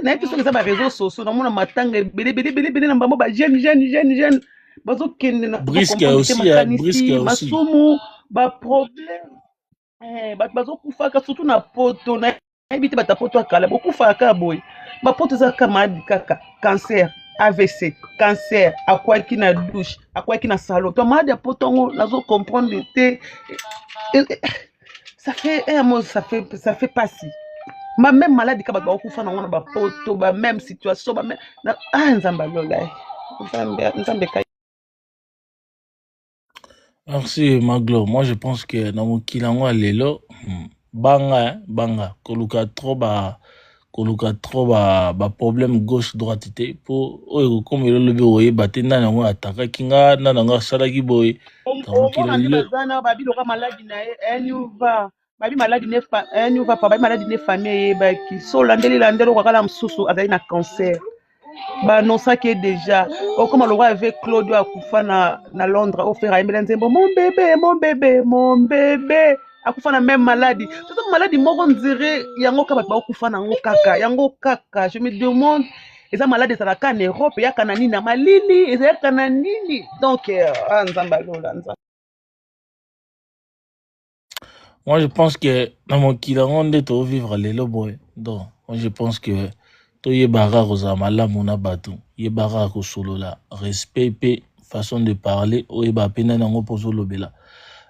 na kiso za ba réseaux sociaux na mona matanga belé na mbambo ba jeune bazo kende na brisque aussi masumu ba problème bato bazo kufa ka surtout na poto na ebite bata poto akala bokufa ka boy ba poto za kama kaka cancer AVC, cancer, à quoi qui na douche, à quoi qui na salon. Toi, malade à poton, nazo comprendre l'été. Ça fait un mot, ça fait pas si. Ma même maladie quand ba kufa na wana ba poto, ba même situation, ba même nzamba lola. Nzambe kai. Merci Maglo. Moi je pense que dans mon kilango lelo banga koluka trop ba problème gauche droite té pour oyo comme le lobe oye batenda nango ataka kinga na nango sala ki boy donc il est zana babi loka maladie na enyuva babi maladie ne fa enyuva pa babi maladie ne famille ba ki so landeli landelo kwa kala msusu azali na cancer ba non ça qui est déjà comme le roi avec Claudio akufa na Londres au faire aimer nzembo mon bébé akufa na même maladie toute maladie moko dirait yango ka ba kufa na ngo kaka je me demande eza maladie ça la en Europe ya kana nini na malili eza kana nini donc nzamba lola nzamba. Moi je pense que dans mon kilango ndeto vivre lelo boy donc moi je pense que to yebara roza malamu na bato yebara ko solola respect pe façon de parler oyeba pena nango pozo lobela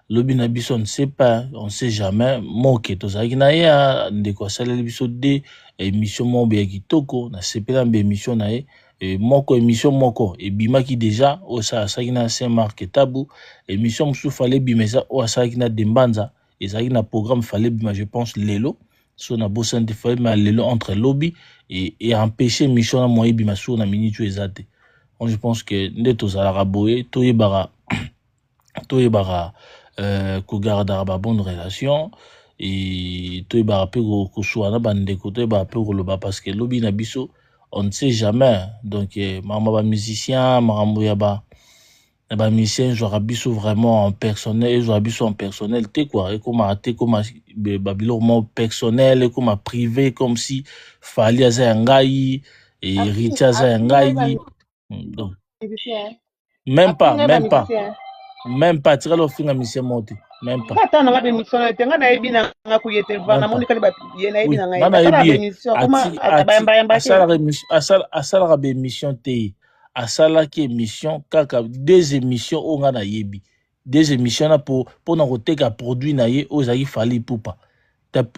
lobi na biso on ne sait pas on sait jamais moke to zaki na ya ndeko saleli biso de émission mo be kitoko na sepela mbe émission na e moko émission moko e bimaki déjà o sa saki na Saint-Marc Tabou émission musu fallait bimeza o saki na Dembanza et saki na programme fallait bima je pense lelo so na bossa de fallait ma lelo entre lobby et empêcher mission na moyi bima sur na minute ezate on je pense que ndeto za la raboye to yebara ko garder ba bonne relation et to yebara pe ko soana bande ko to yebara pe ko loba parce que lobby na biso on ne sait jamais donc maman ba musicien maman ya ba eh ben mission j'aurais biso vraiment en personnel, j'aurais biso en personnel t'es quoi, et comme babilor personnel, et comme privé, comme si fali aza ngai et Richa aza ngai. Donc même pas tira lo finga mission monte même pas ata na bémission tenga na ebi na kuyete vana moni kali ba yena ebi na ngai ata bémission kuma abayamba asala bémission te asala ki émission kaka des émissions o nga na yebi des émissions na pour na koteka produit na ye ozaki fali pupa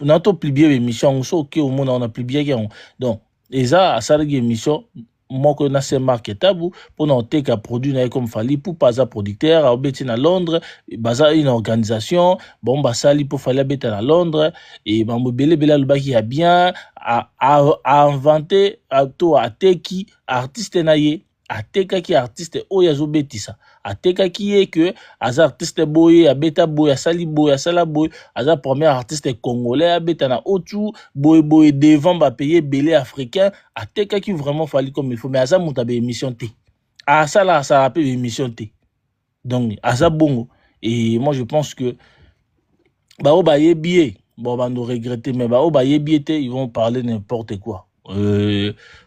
na to publier émission so ke o mona on a publier ki donc eza asala ki émission moko na se marque tabu pour na koteka produit na ye comme fali pupa za producteur a obeti na Londres baza une organisation bon basali pour fali abeta na Londres et bambo bele lobaki ya bien a inventé to ateki artiste na ye atekaki artiste oyo azobetisa atekaki ye que aza artiste boye abeta boye asali boye asala boye aza premier artiste congolais abeta na otu boye devant ba payer belé africain atekaki vraiment fali comme il faut mais aza muta be émission te asala pe émission te donc aza bongo et moi je pense que ba yebié bon ba nous regretter mais ba yebié te ils vont parler n'importe quoi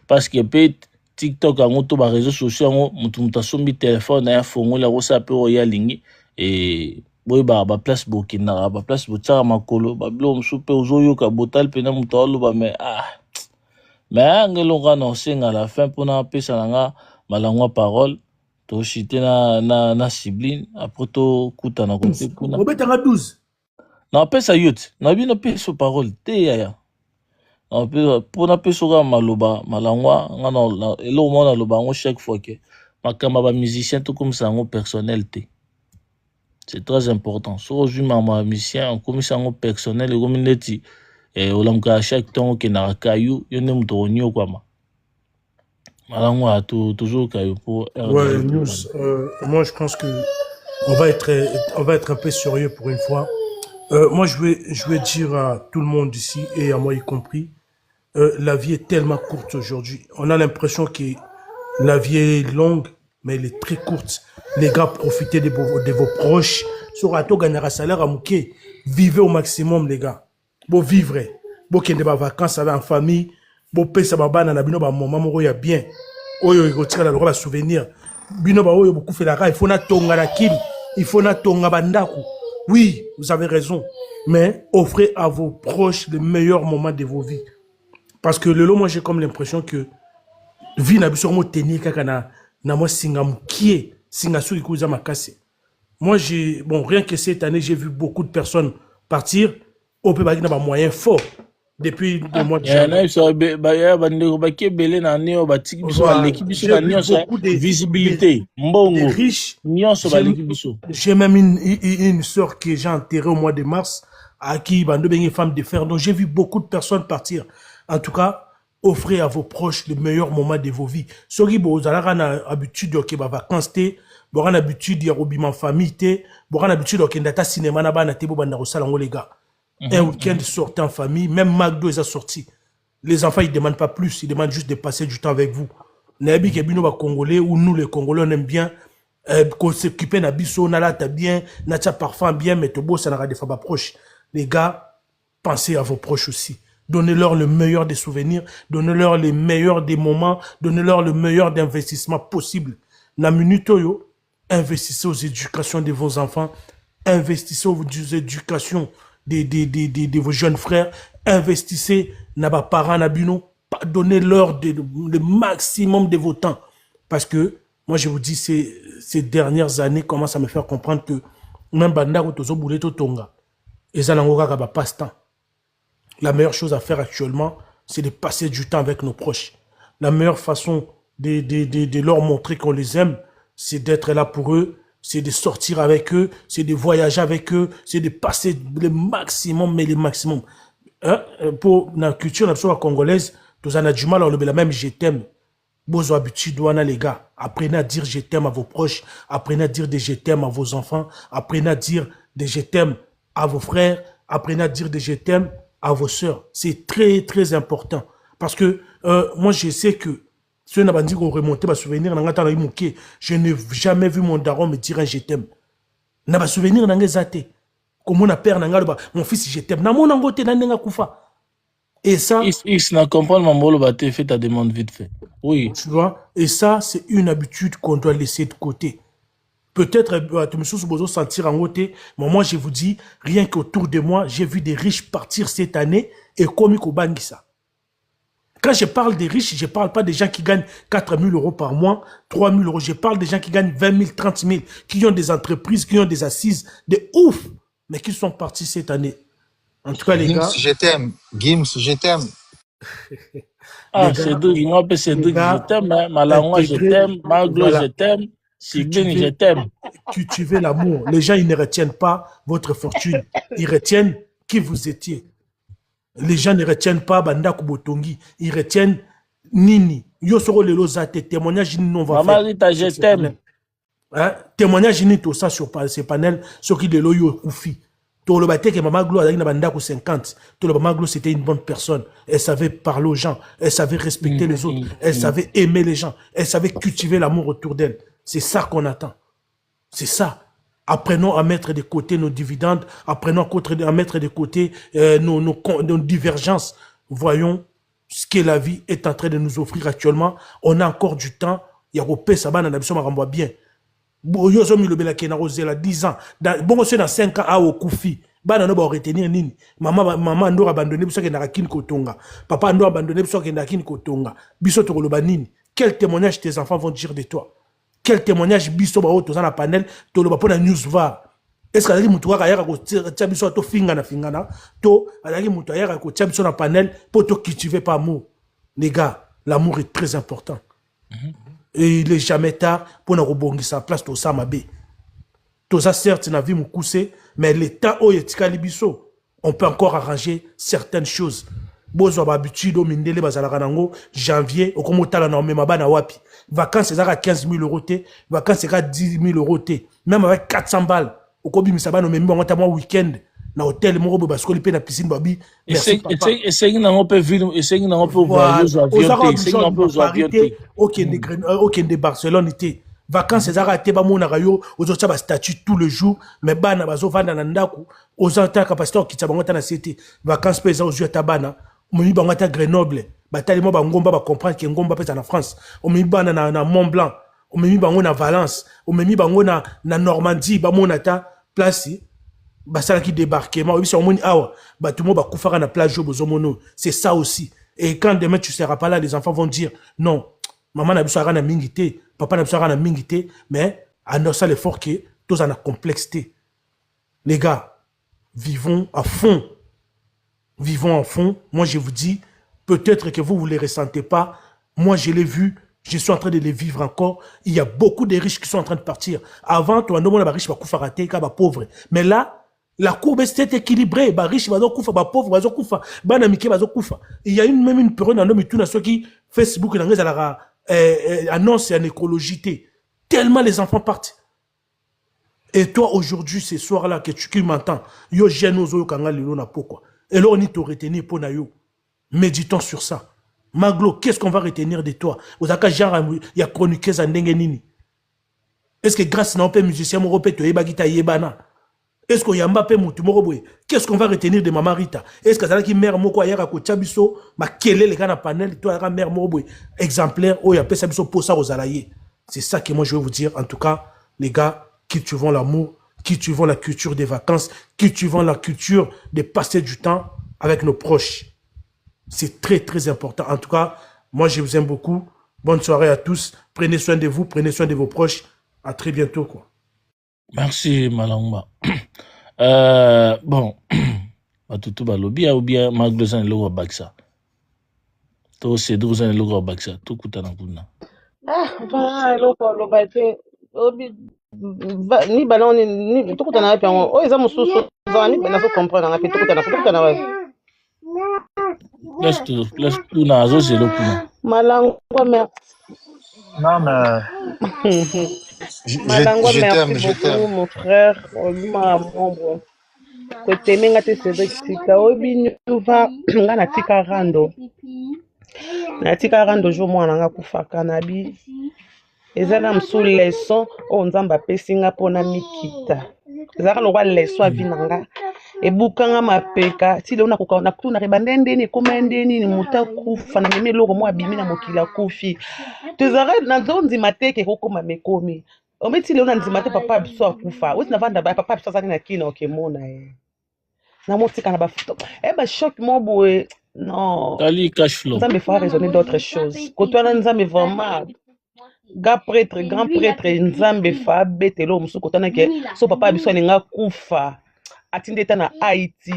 parce que peut TikTok ango to ba réseaux sociaux ango mutu asombi téléphone na fongola ko sa pe oya lingi et boy ba place bokina ba place botara makolo ba blo msupe ozoyo ka botal pena mutu aloba mais mais ngelo ngana senga à la fin pona pesa nga malangwa parole to chité na sibline après to kuta na côté pona obetanga 12 na pesa youth na bino pesa parole te yaya pour na pesoga maloba malangwa ngana elo mona loba ngo chaque fois que makamba ba musicien tout comme ça ngo personnel te c'est très important so ju mama musicien comme ça ngo personnel et comme neti olamka chaque temps que na kayu yo ne muto onyo kwa malangwa toujours kayu pour ouais news moi je pense que on va être un peu sérieux pour une fois. Moi je vais dire à tout le monde ici et à moi y compris, la vie est tellement courte aujourd'hui. On a l'impression que la vie est longue, mais elle est très courte. Les gars, profitez de vos proches. Sur Ato gagnera salaire à Mouké. Vivez au maximum, les gars. Bon vivre. Bon qu'il y ait des vacances avec en famille. Bon payer sa baba na bino ba maman ya bien. Oyo il retire la droit souvenir. Bino ba oyo beaucoup fait la il faut na tonga la kim. Il faut na tonga bandaku. Oui, vous avez raison. Mais offrez à vos proches le meilleur moment de vos vies. Parce que le lot, moi, j'ai comme l'impression que vie n'a pas sûrement tenu kaka na moi singam qui singasu ikuza makase. Moi, rien que cette année, j'ai vu beaucoup de personnes partir. Au peu na ba moyen fort depuis le mois de janvier. Visibilité. Des riches. J'ai même une soeur que j'ai enterrée au mois de mars à qui une femme de fer. Donc, j'ai vu beaucoup de personnes partir. En tout cas, offrez à vos proches le meilleur moment de vos vies. Sorry, vous avez l'habitude de vacances, vous avez l'habitude de faire famille, vous avez l'habitude de faire cinéma, les gars. Un week-end sorti en famille, même McDo est sorti. Les enfants, ils ne demandent pas plus, ils demandent juste de passer du temps avec vous. Nabi Kebino va Congolais, ou nous les Congolais, on aime bien qu'on s'occupe na biso, na la ta bien, na ta parfum bien, mais tout beau, ça n'a des femmes proches. Les gars, pensez à vos proches aussi. Donnez-leur le meilleur des souvenirs, donnez-leur le meilleur des moments, donnez-leur le meilleur d'investissement possible. Na minute yo, investissez aux éducations de vos enfants, investissez aux éducations de vos jeunes frères, investissez na ba parents na bino, donnez-leur le maximum de vos temps. Parce que, moi je vous dis, ces dernières années commencent à me faire comprendre que même bandako tozo bouleto tonga, et ça n'angoka ba passe-temps. La meilleure chose à faire actuellement, c'est de passer du temps avec nos proches. La meilleure façon de leur montrer qu'on les aime, c'est d'être là pour eux, c'est de sortir avec eux, c'est de voyager avec eux, c'est de passer le maximum, mais le maximum. Pour la culture congolaise, nous avons du mal à le même je t'aime. Vos habitudes, les gars, apprenez à dire je t'aime à vos proches, apprenez à dire des je t'aime à vos enfants, apprenez à dire des je t'aime à vos frères, apprenez à dire des je t'aime à vos sœurs. C'est très, très important. Parce que moi, je sais que Ceux qui dit qu'on remontait ma souvenir, je n'ai jamais vu mon daron me dire un je t'aime. Na ba souvenir na ngezate. Comme mon père na mon fils je t'aime. Na mon angote na nenga kufa. Et ça, il n'a comprend Mamolo Baté fait ta demande vite fait. Oui. Tu vois, et ça c'est une habitude qu'on doit laisser de côté. Peut-être tu me souviens sentir en côté, mais moi je vous dis, rien qu'autour de moi, j'ai vu des riches partir cette année et comme ça. Quand je parle des riches, je ne parle pas des gens qui gagnent 4 000 € par mois, 3 000 €. Je parle des gens qui gagnent 20 000, 30 000, qui ont des entreprises, qui ont des assises, de ouf, mais qui sont partis cette année. En tout cas, les gars... je t'aime. Gims, je t'aime. Ah, c'est d'où, je t'aime, Malangwa, je t'aime, Maglo, je t'aime, Sigling, je t'aime. Cultivez l'amour. Les gens, ils ne retiennent pas votre fortune. Ils retiennent qui vous étiez. Les gens ne retiennent pas Banda Kubotongi. Ils retiennent Nini. Yosoro Lelo Zate. Témoignage Nini non va faire. Maman Rita, je t'aime. Témoignage Nini tout ça sur ces panels. Sur qui Lelo Yo Koufi. Tout le bâté que Maman Glo a dit Banda 50. Tout le Maman Glo c'était une bonne personne. Elle savait parler aux gens. Elle savait respecter les autres. Elle savait aimer les gens. Elle savait cultiver l'amour autour d'elle. C'est ça qu'on attend. C'est ça. Apprenons à mettre de côté nos dividendes, apprenons à mettre de côté nos divergences. Voyons ce que la vie est en train de nous offrir actuellement. On a encore du temps. Il y a des gens qui ont bien. Il y a des gens qui ont 10 ans. Bon, c'est dans 5 ans, à Okufi. Bana no ba retenir nini. Maman ndo abandonné biso ke na kin kotonga. Papa ndo abandonné biso ke na kin kotonga. Biso to koloba nini. Quel témoignage tes enfants vont dire de toi? Quel témoignage biso ba auto na panel to loba pona news va. Est-ce que ali mutu waka yaka ko tia biso to fingana to ali mutu yaka ko tia biso na panel pour to cultiver pas amour. Les gars, l'amour est très important. Et il est jamais tard pour na rebongisa place to ça mabe. To ça certes na vie mukuse, mais l'état o yetikali biso, on peut encore arranger certaines choses. Bozo ba habitude o mindele bazalaka nango janvier okomotala na mema bana wapi. Vacances, c'est à 15 000 €. Vacances, c'est à 10 000 €. Même avec 400 balles. Au Kobi Misaba, nous même un week-end. Dans l'hôtel, moi, parce qu'on peut la piscine, babi. Merci, papa. Et c'est une ville, et c'est une voyage avion. Aucun de Barcelone était. Vacances, c'est à raté, bah, mon arayo, aux autres, statut tout le jour. Mais bana, bazo, vanda, nandaku, aux autres, capacité, qui t'abonne à la cité. Vacances, pesa, aux yeux, tabana. Mouni bangata Grenoble, batali mo bangomba ba comprendre que ngomba pesa na France. O memi bana na Mont Blanc, o memi bango na Valence, o memi bango na Normandie, ba monata place ba sala ki débarquement, oui, on moni awa, ba tout mo ba kufara na plage bozomono. C'est ça aussi. Et quand demain tu seras pas là, les enfants vont dire non, maman na biso na mingité, papa na biso na mingité, mais à ça l'effort que tous en a complexité. Les gars, vivons à fond. Vivons en fond. Moi, je vous dis, peut-être que vous ne les ressentez pas. Moi, je l'ai vu. Je suis en train de les vivre encore. Il y a beaucoup de riches qui sont en train de partir. Avant, tu as un riche qui va rater, qui va pauvre. Mais là, la courbe est équilibrée. Les riches vont courir, les pauvres vont courir, les amitiés vont courir. Il y a même une période dans l'homme, tout ceux qui Facebook annonce en écologité. Tellement les enfants partent. Et toi, aujourd'hui, ce soir-là, que tu m'entends, yo jeune ozo kanga lelo na pourquoi? Et là, on y te retenir pour nayo. Méditons sur ça. Maglo, qu'est-ce qu'on va retenir de toi? Ozaka genre, il y a chroniqueuse en nini. Est-ce que grâce à un peu musicien, mon repère, tu es bagita yebana? Est-ce qu'il y a un peu moutou moroboy? Qu'est-ce qu'on va retenir de Maman Rita? Est-ce que ça a qui mère moko ayaka ko chabiso, ma kele les gars na panel, toi la mère moroboy? Exemplaire, oh, il y a pesa biso pour ça aux alaye. C'est ça que moi je veux vous dire. En tout cas, les gars, cultivons l'amour, cultivons la culture des vacances, cultivons la culture de passer du temps avec nos proches. C'est très, très important. En tout cas, moi, je vous aime beaucoup. Bonne soirée à tous. Prenez soin de vous, prenez soin de vos proches. À très bientôt, quoi. Merci, Malangba. Bon, Matutu Balobi, ou bien Maglosan et Logo Baksa. Tout c'est 12 ans et Logo Baksa. Tout Koutana Kouna. Ah, Logo Baksa. Ni ballon ni tout na pe on eza mususu zani bena so comprendre na pe tout na ouais laisse tout na zo c'est le coup Malangwa mer non mais Malangwa merci beaucoup mon frère ma membre côté menga te Cédric tika obi nyuva nga na tika rando natika rando jour mwana nga kufaka na bi ezana msu leçon o nzamba pesinga pona mikita ezaka lokwa leçon avinanga ebukanga mapeka ti leo nakokana kutuna rebande ndeni koma ndeni ni muta kufa na meme loko mo abimi na mokila kufi tezara na nzonzima teke kokoma mekomi ometi leo na nzima te papa biso akufa wesi navanda ba papa biso azali na kina okemona na motika na bafuto ba choc mo boye non Kali cash flow. nzambe fa raisonner d'autres choses kotwana nzambe vraiment grand prêtre nzambe fa betelo musu kotwana ke so papa biso alinga kufa atinde ta na Haïti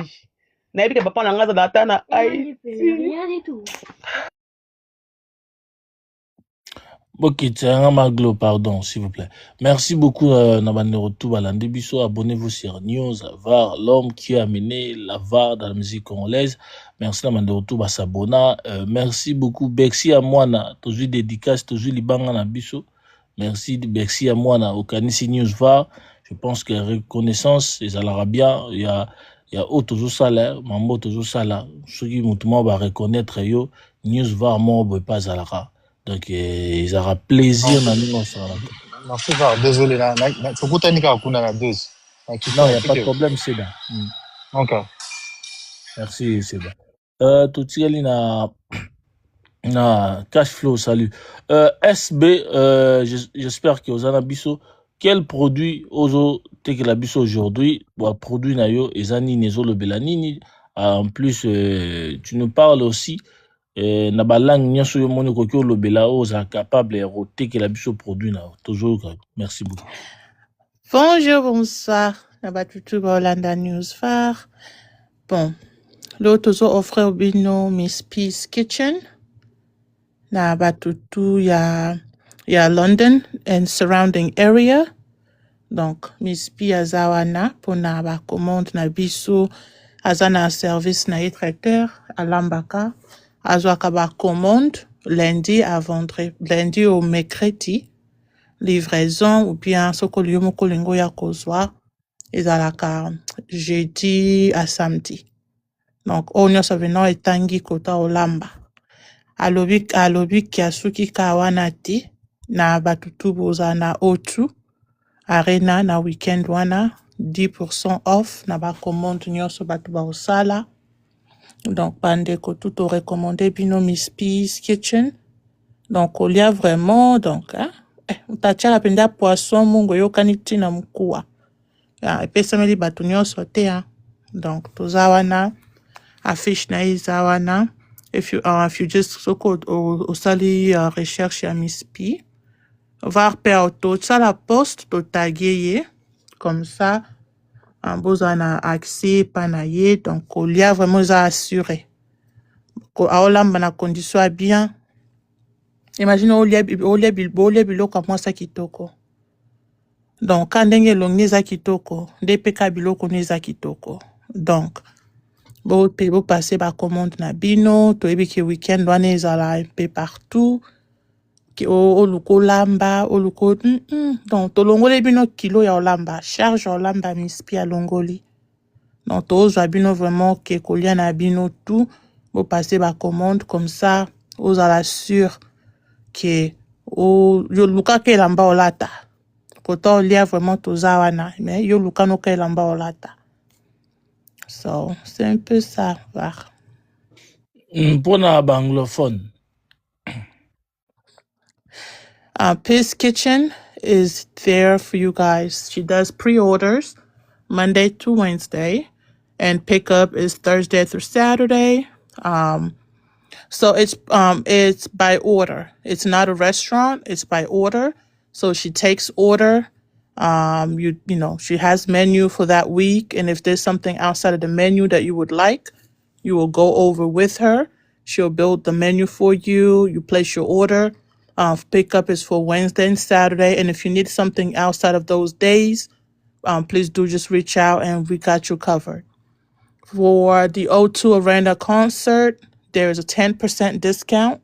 na yebi ke papa na ngaza na ta na Haïti. Ok, tiens, Maglo, pardon, s'il vous plaît. Merci beaucoup, Nabandero Toubalande Bisso. Abonnez-vous sur News, VAR, l'homme qui a amené la VAR dans la musique congolaise. Merci, Nabandero Touba Sabona. Merci beaucoup, Bexi Amwana, toujours dédicace, toujours Libanga Nabisso. Merci, Bexi Amwana, au Kanisi News VAR. Je pense que reconnaissance, les Arabia, il y a toujours salaire, Mambo toujours salaire. Ceux qui m'ont va reconnaître, yo, News VAR, moi, pas à la. Donc, ils auront plaisir dans nous. Merci, VAR. Désolé, faut que tu aies la deuxième. Non, il n'y a pas de problème, c'est là. Ok. Merci, c'est là. Tout ce qui na cash flow, salut. SB, j'espère que vous en avez biso. Quel produit ozo te que la biso aujourd'hui? Bon, produit na yo, ezani nezo le belanini. En plus, tu nous parles aussi. Na balang nyonso yo moni kokyo lo bela oza capable roter que la biso produit na toujours. Merci beaucoup. Bonjour, bonsoir. Nabatutu Hollanda News VAR. Bon, l'autre offre au bino Miss Peace Kitchen. Nabatutu ya London and surrounding area. Donc Miss P azawana pour na ba commande na biso azana service na traiteur à Lambaka. Azwaka ba commande lundi à vendredi, lundi au mercredi. Livraison ou bien sokoliyo mokolingo ya kozwa ezalaka jeudi à samedi. Donc onyo saveno etangi kota olamba. Alobi kiasuki kawana ti na batutu boza na otu arena na weekend wana 10% off na ba commande nyonso batu ba osala. Donc bandeko tout au recommandé bino Miss Peace Kitchen. Donc il y a vraiment donc utacha la penda poisson mungo yokani tina mkuwa. Epesameli batu nyonso te donc tozawana affiche na izawana. If you just so-called osali recherche à Miss P, var pe auto ça la poste to taguer comme ça en besoin accès panaye donc il y a vraiment ça assuré. Ko aolamba na condition bien. Imagine olia biloko kama ça kitoko. Donc quand ndenge longeza kitoko, DPK biloko neza kitoko. Donc bo passer ba commande na bino to ebiki weekend wana ezala un peu partout ki oluko lamba oluko donc to longole bino kilo ya olamba charge olamba Miss P a longoli donc to ozwa bino vraiment ke kolia na bino tout bo passer ba commande comme ça ozala sûr que yo luka ke lamba olata kota olia vraiment toza wana mais yo luka no ke lamba olata. So, c'est un peu ça, VAR. Pour na anglophone. Peace Kitchen is there for you guys. She does pre-orders Monday to Wednesday, and pickup is Thursday through Saturday. So it's by order. It's not a restaurant. It's by order. So she takes order. You know, she has menu for that week, and if there's something outside of the menu that you would like, you will go over with her. She'll build the menu for you. You place your order. Pickup is for Wednesday and Saturday, and if you need something outside of those days, please do just reach out, and we got you covered. For the O2 Arena concert, there is a 10% discount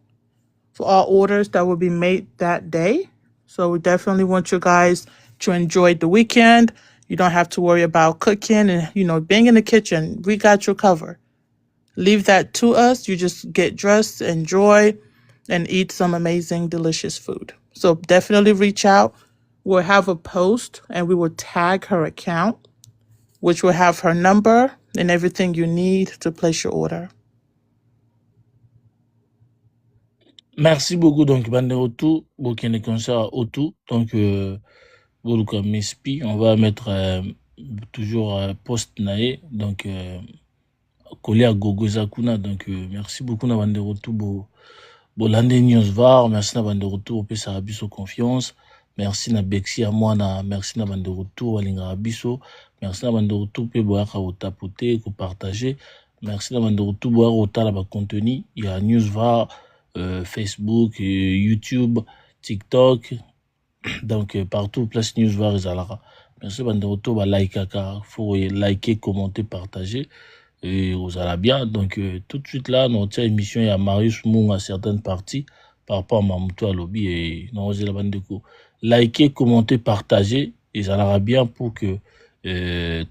for all orders that will be made that day. So we definitely want you guys to enjoy the weekend. You don't have to worry about cooking and, being in the kitchen. We got you covered. Leave that to us. You just get dressed, enjoy, and eat some amazing, delicious food. So definitely reach out. We'll have a post and we will tag her account, which will have her number and everything you need to place your order. Merci beaucoup. Donc, bande retour, Burkina concert autour. Donc, Boluka Mespi, on va mettre toujours post nae. Donc, collé à Gogo Zakuna. Donc, merci beaucoup, na bande retour, Bolande News VAR. Merci, na bande retour, pe sa abiso confiance. Merci, na Bexi à moi, merci, na bande retour, Walinga abiso. Merci, na bande retour, pe boaka au tapoter, ko partager. Merci, na bande retour, boaka au talaba contenu. Il y a News VAR. Facebook, YouTube, TikTok, donc partout, place News VAR et Zalara. Merci, bande retour, bah like, faut liker, commenter, partager, et vous allez bien. Donc tout de suite là, notre émission, il y a Marius Moung à certaines parties, par rapport à Mamoutou à Lobby, et non, c'est la bande de coups. Liker, commenter, partager, et ça ira bien pour que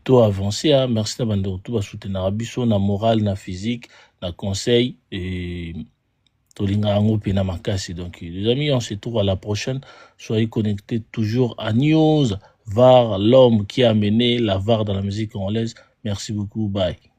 tout avancer. Hein. Merci, la bande de retour, bah soutenir Abisso, na morale, na physique, na conseil, et donc les amis, on se trouve à la prochaine. Soyez connectés toujours à News VAR, l'homme qui a mené la VAR dans la musique congolaise. Merci beaucoup, bye.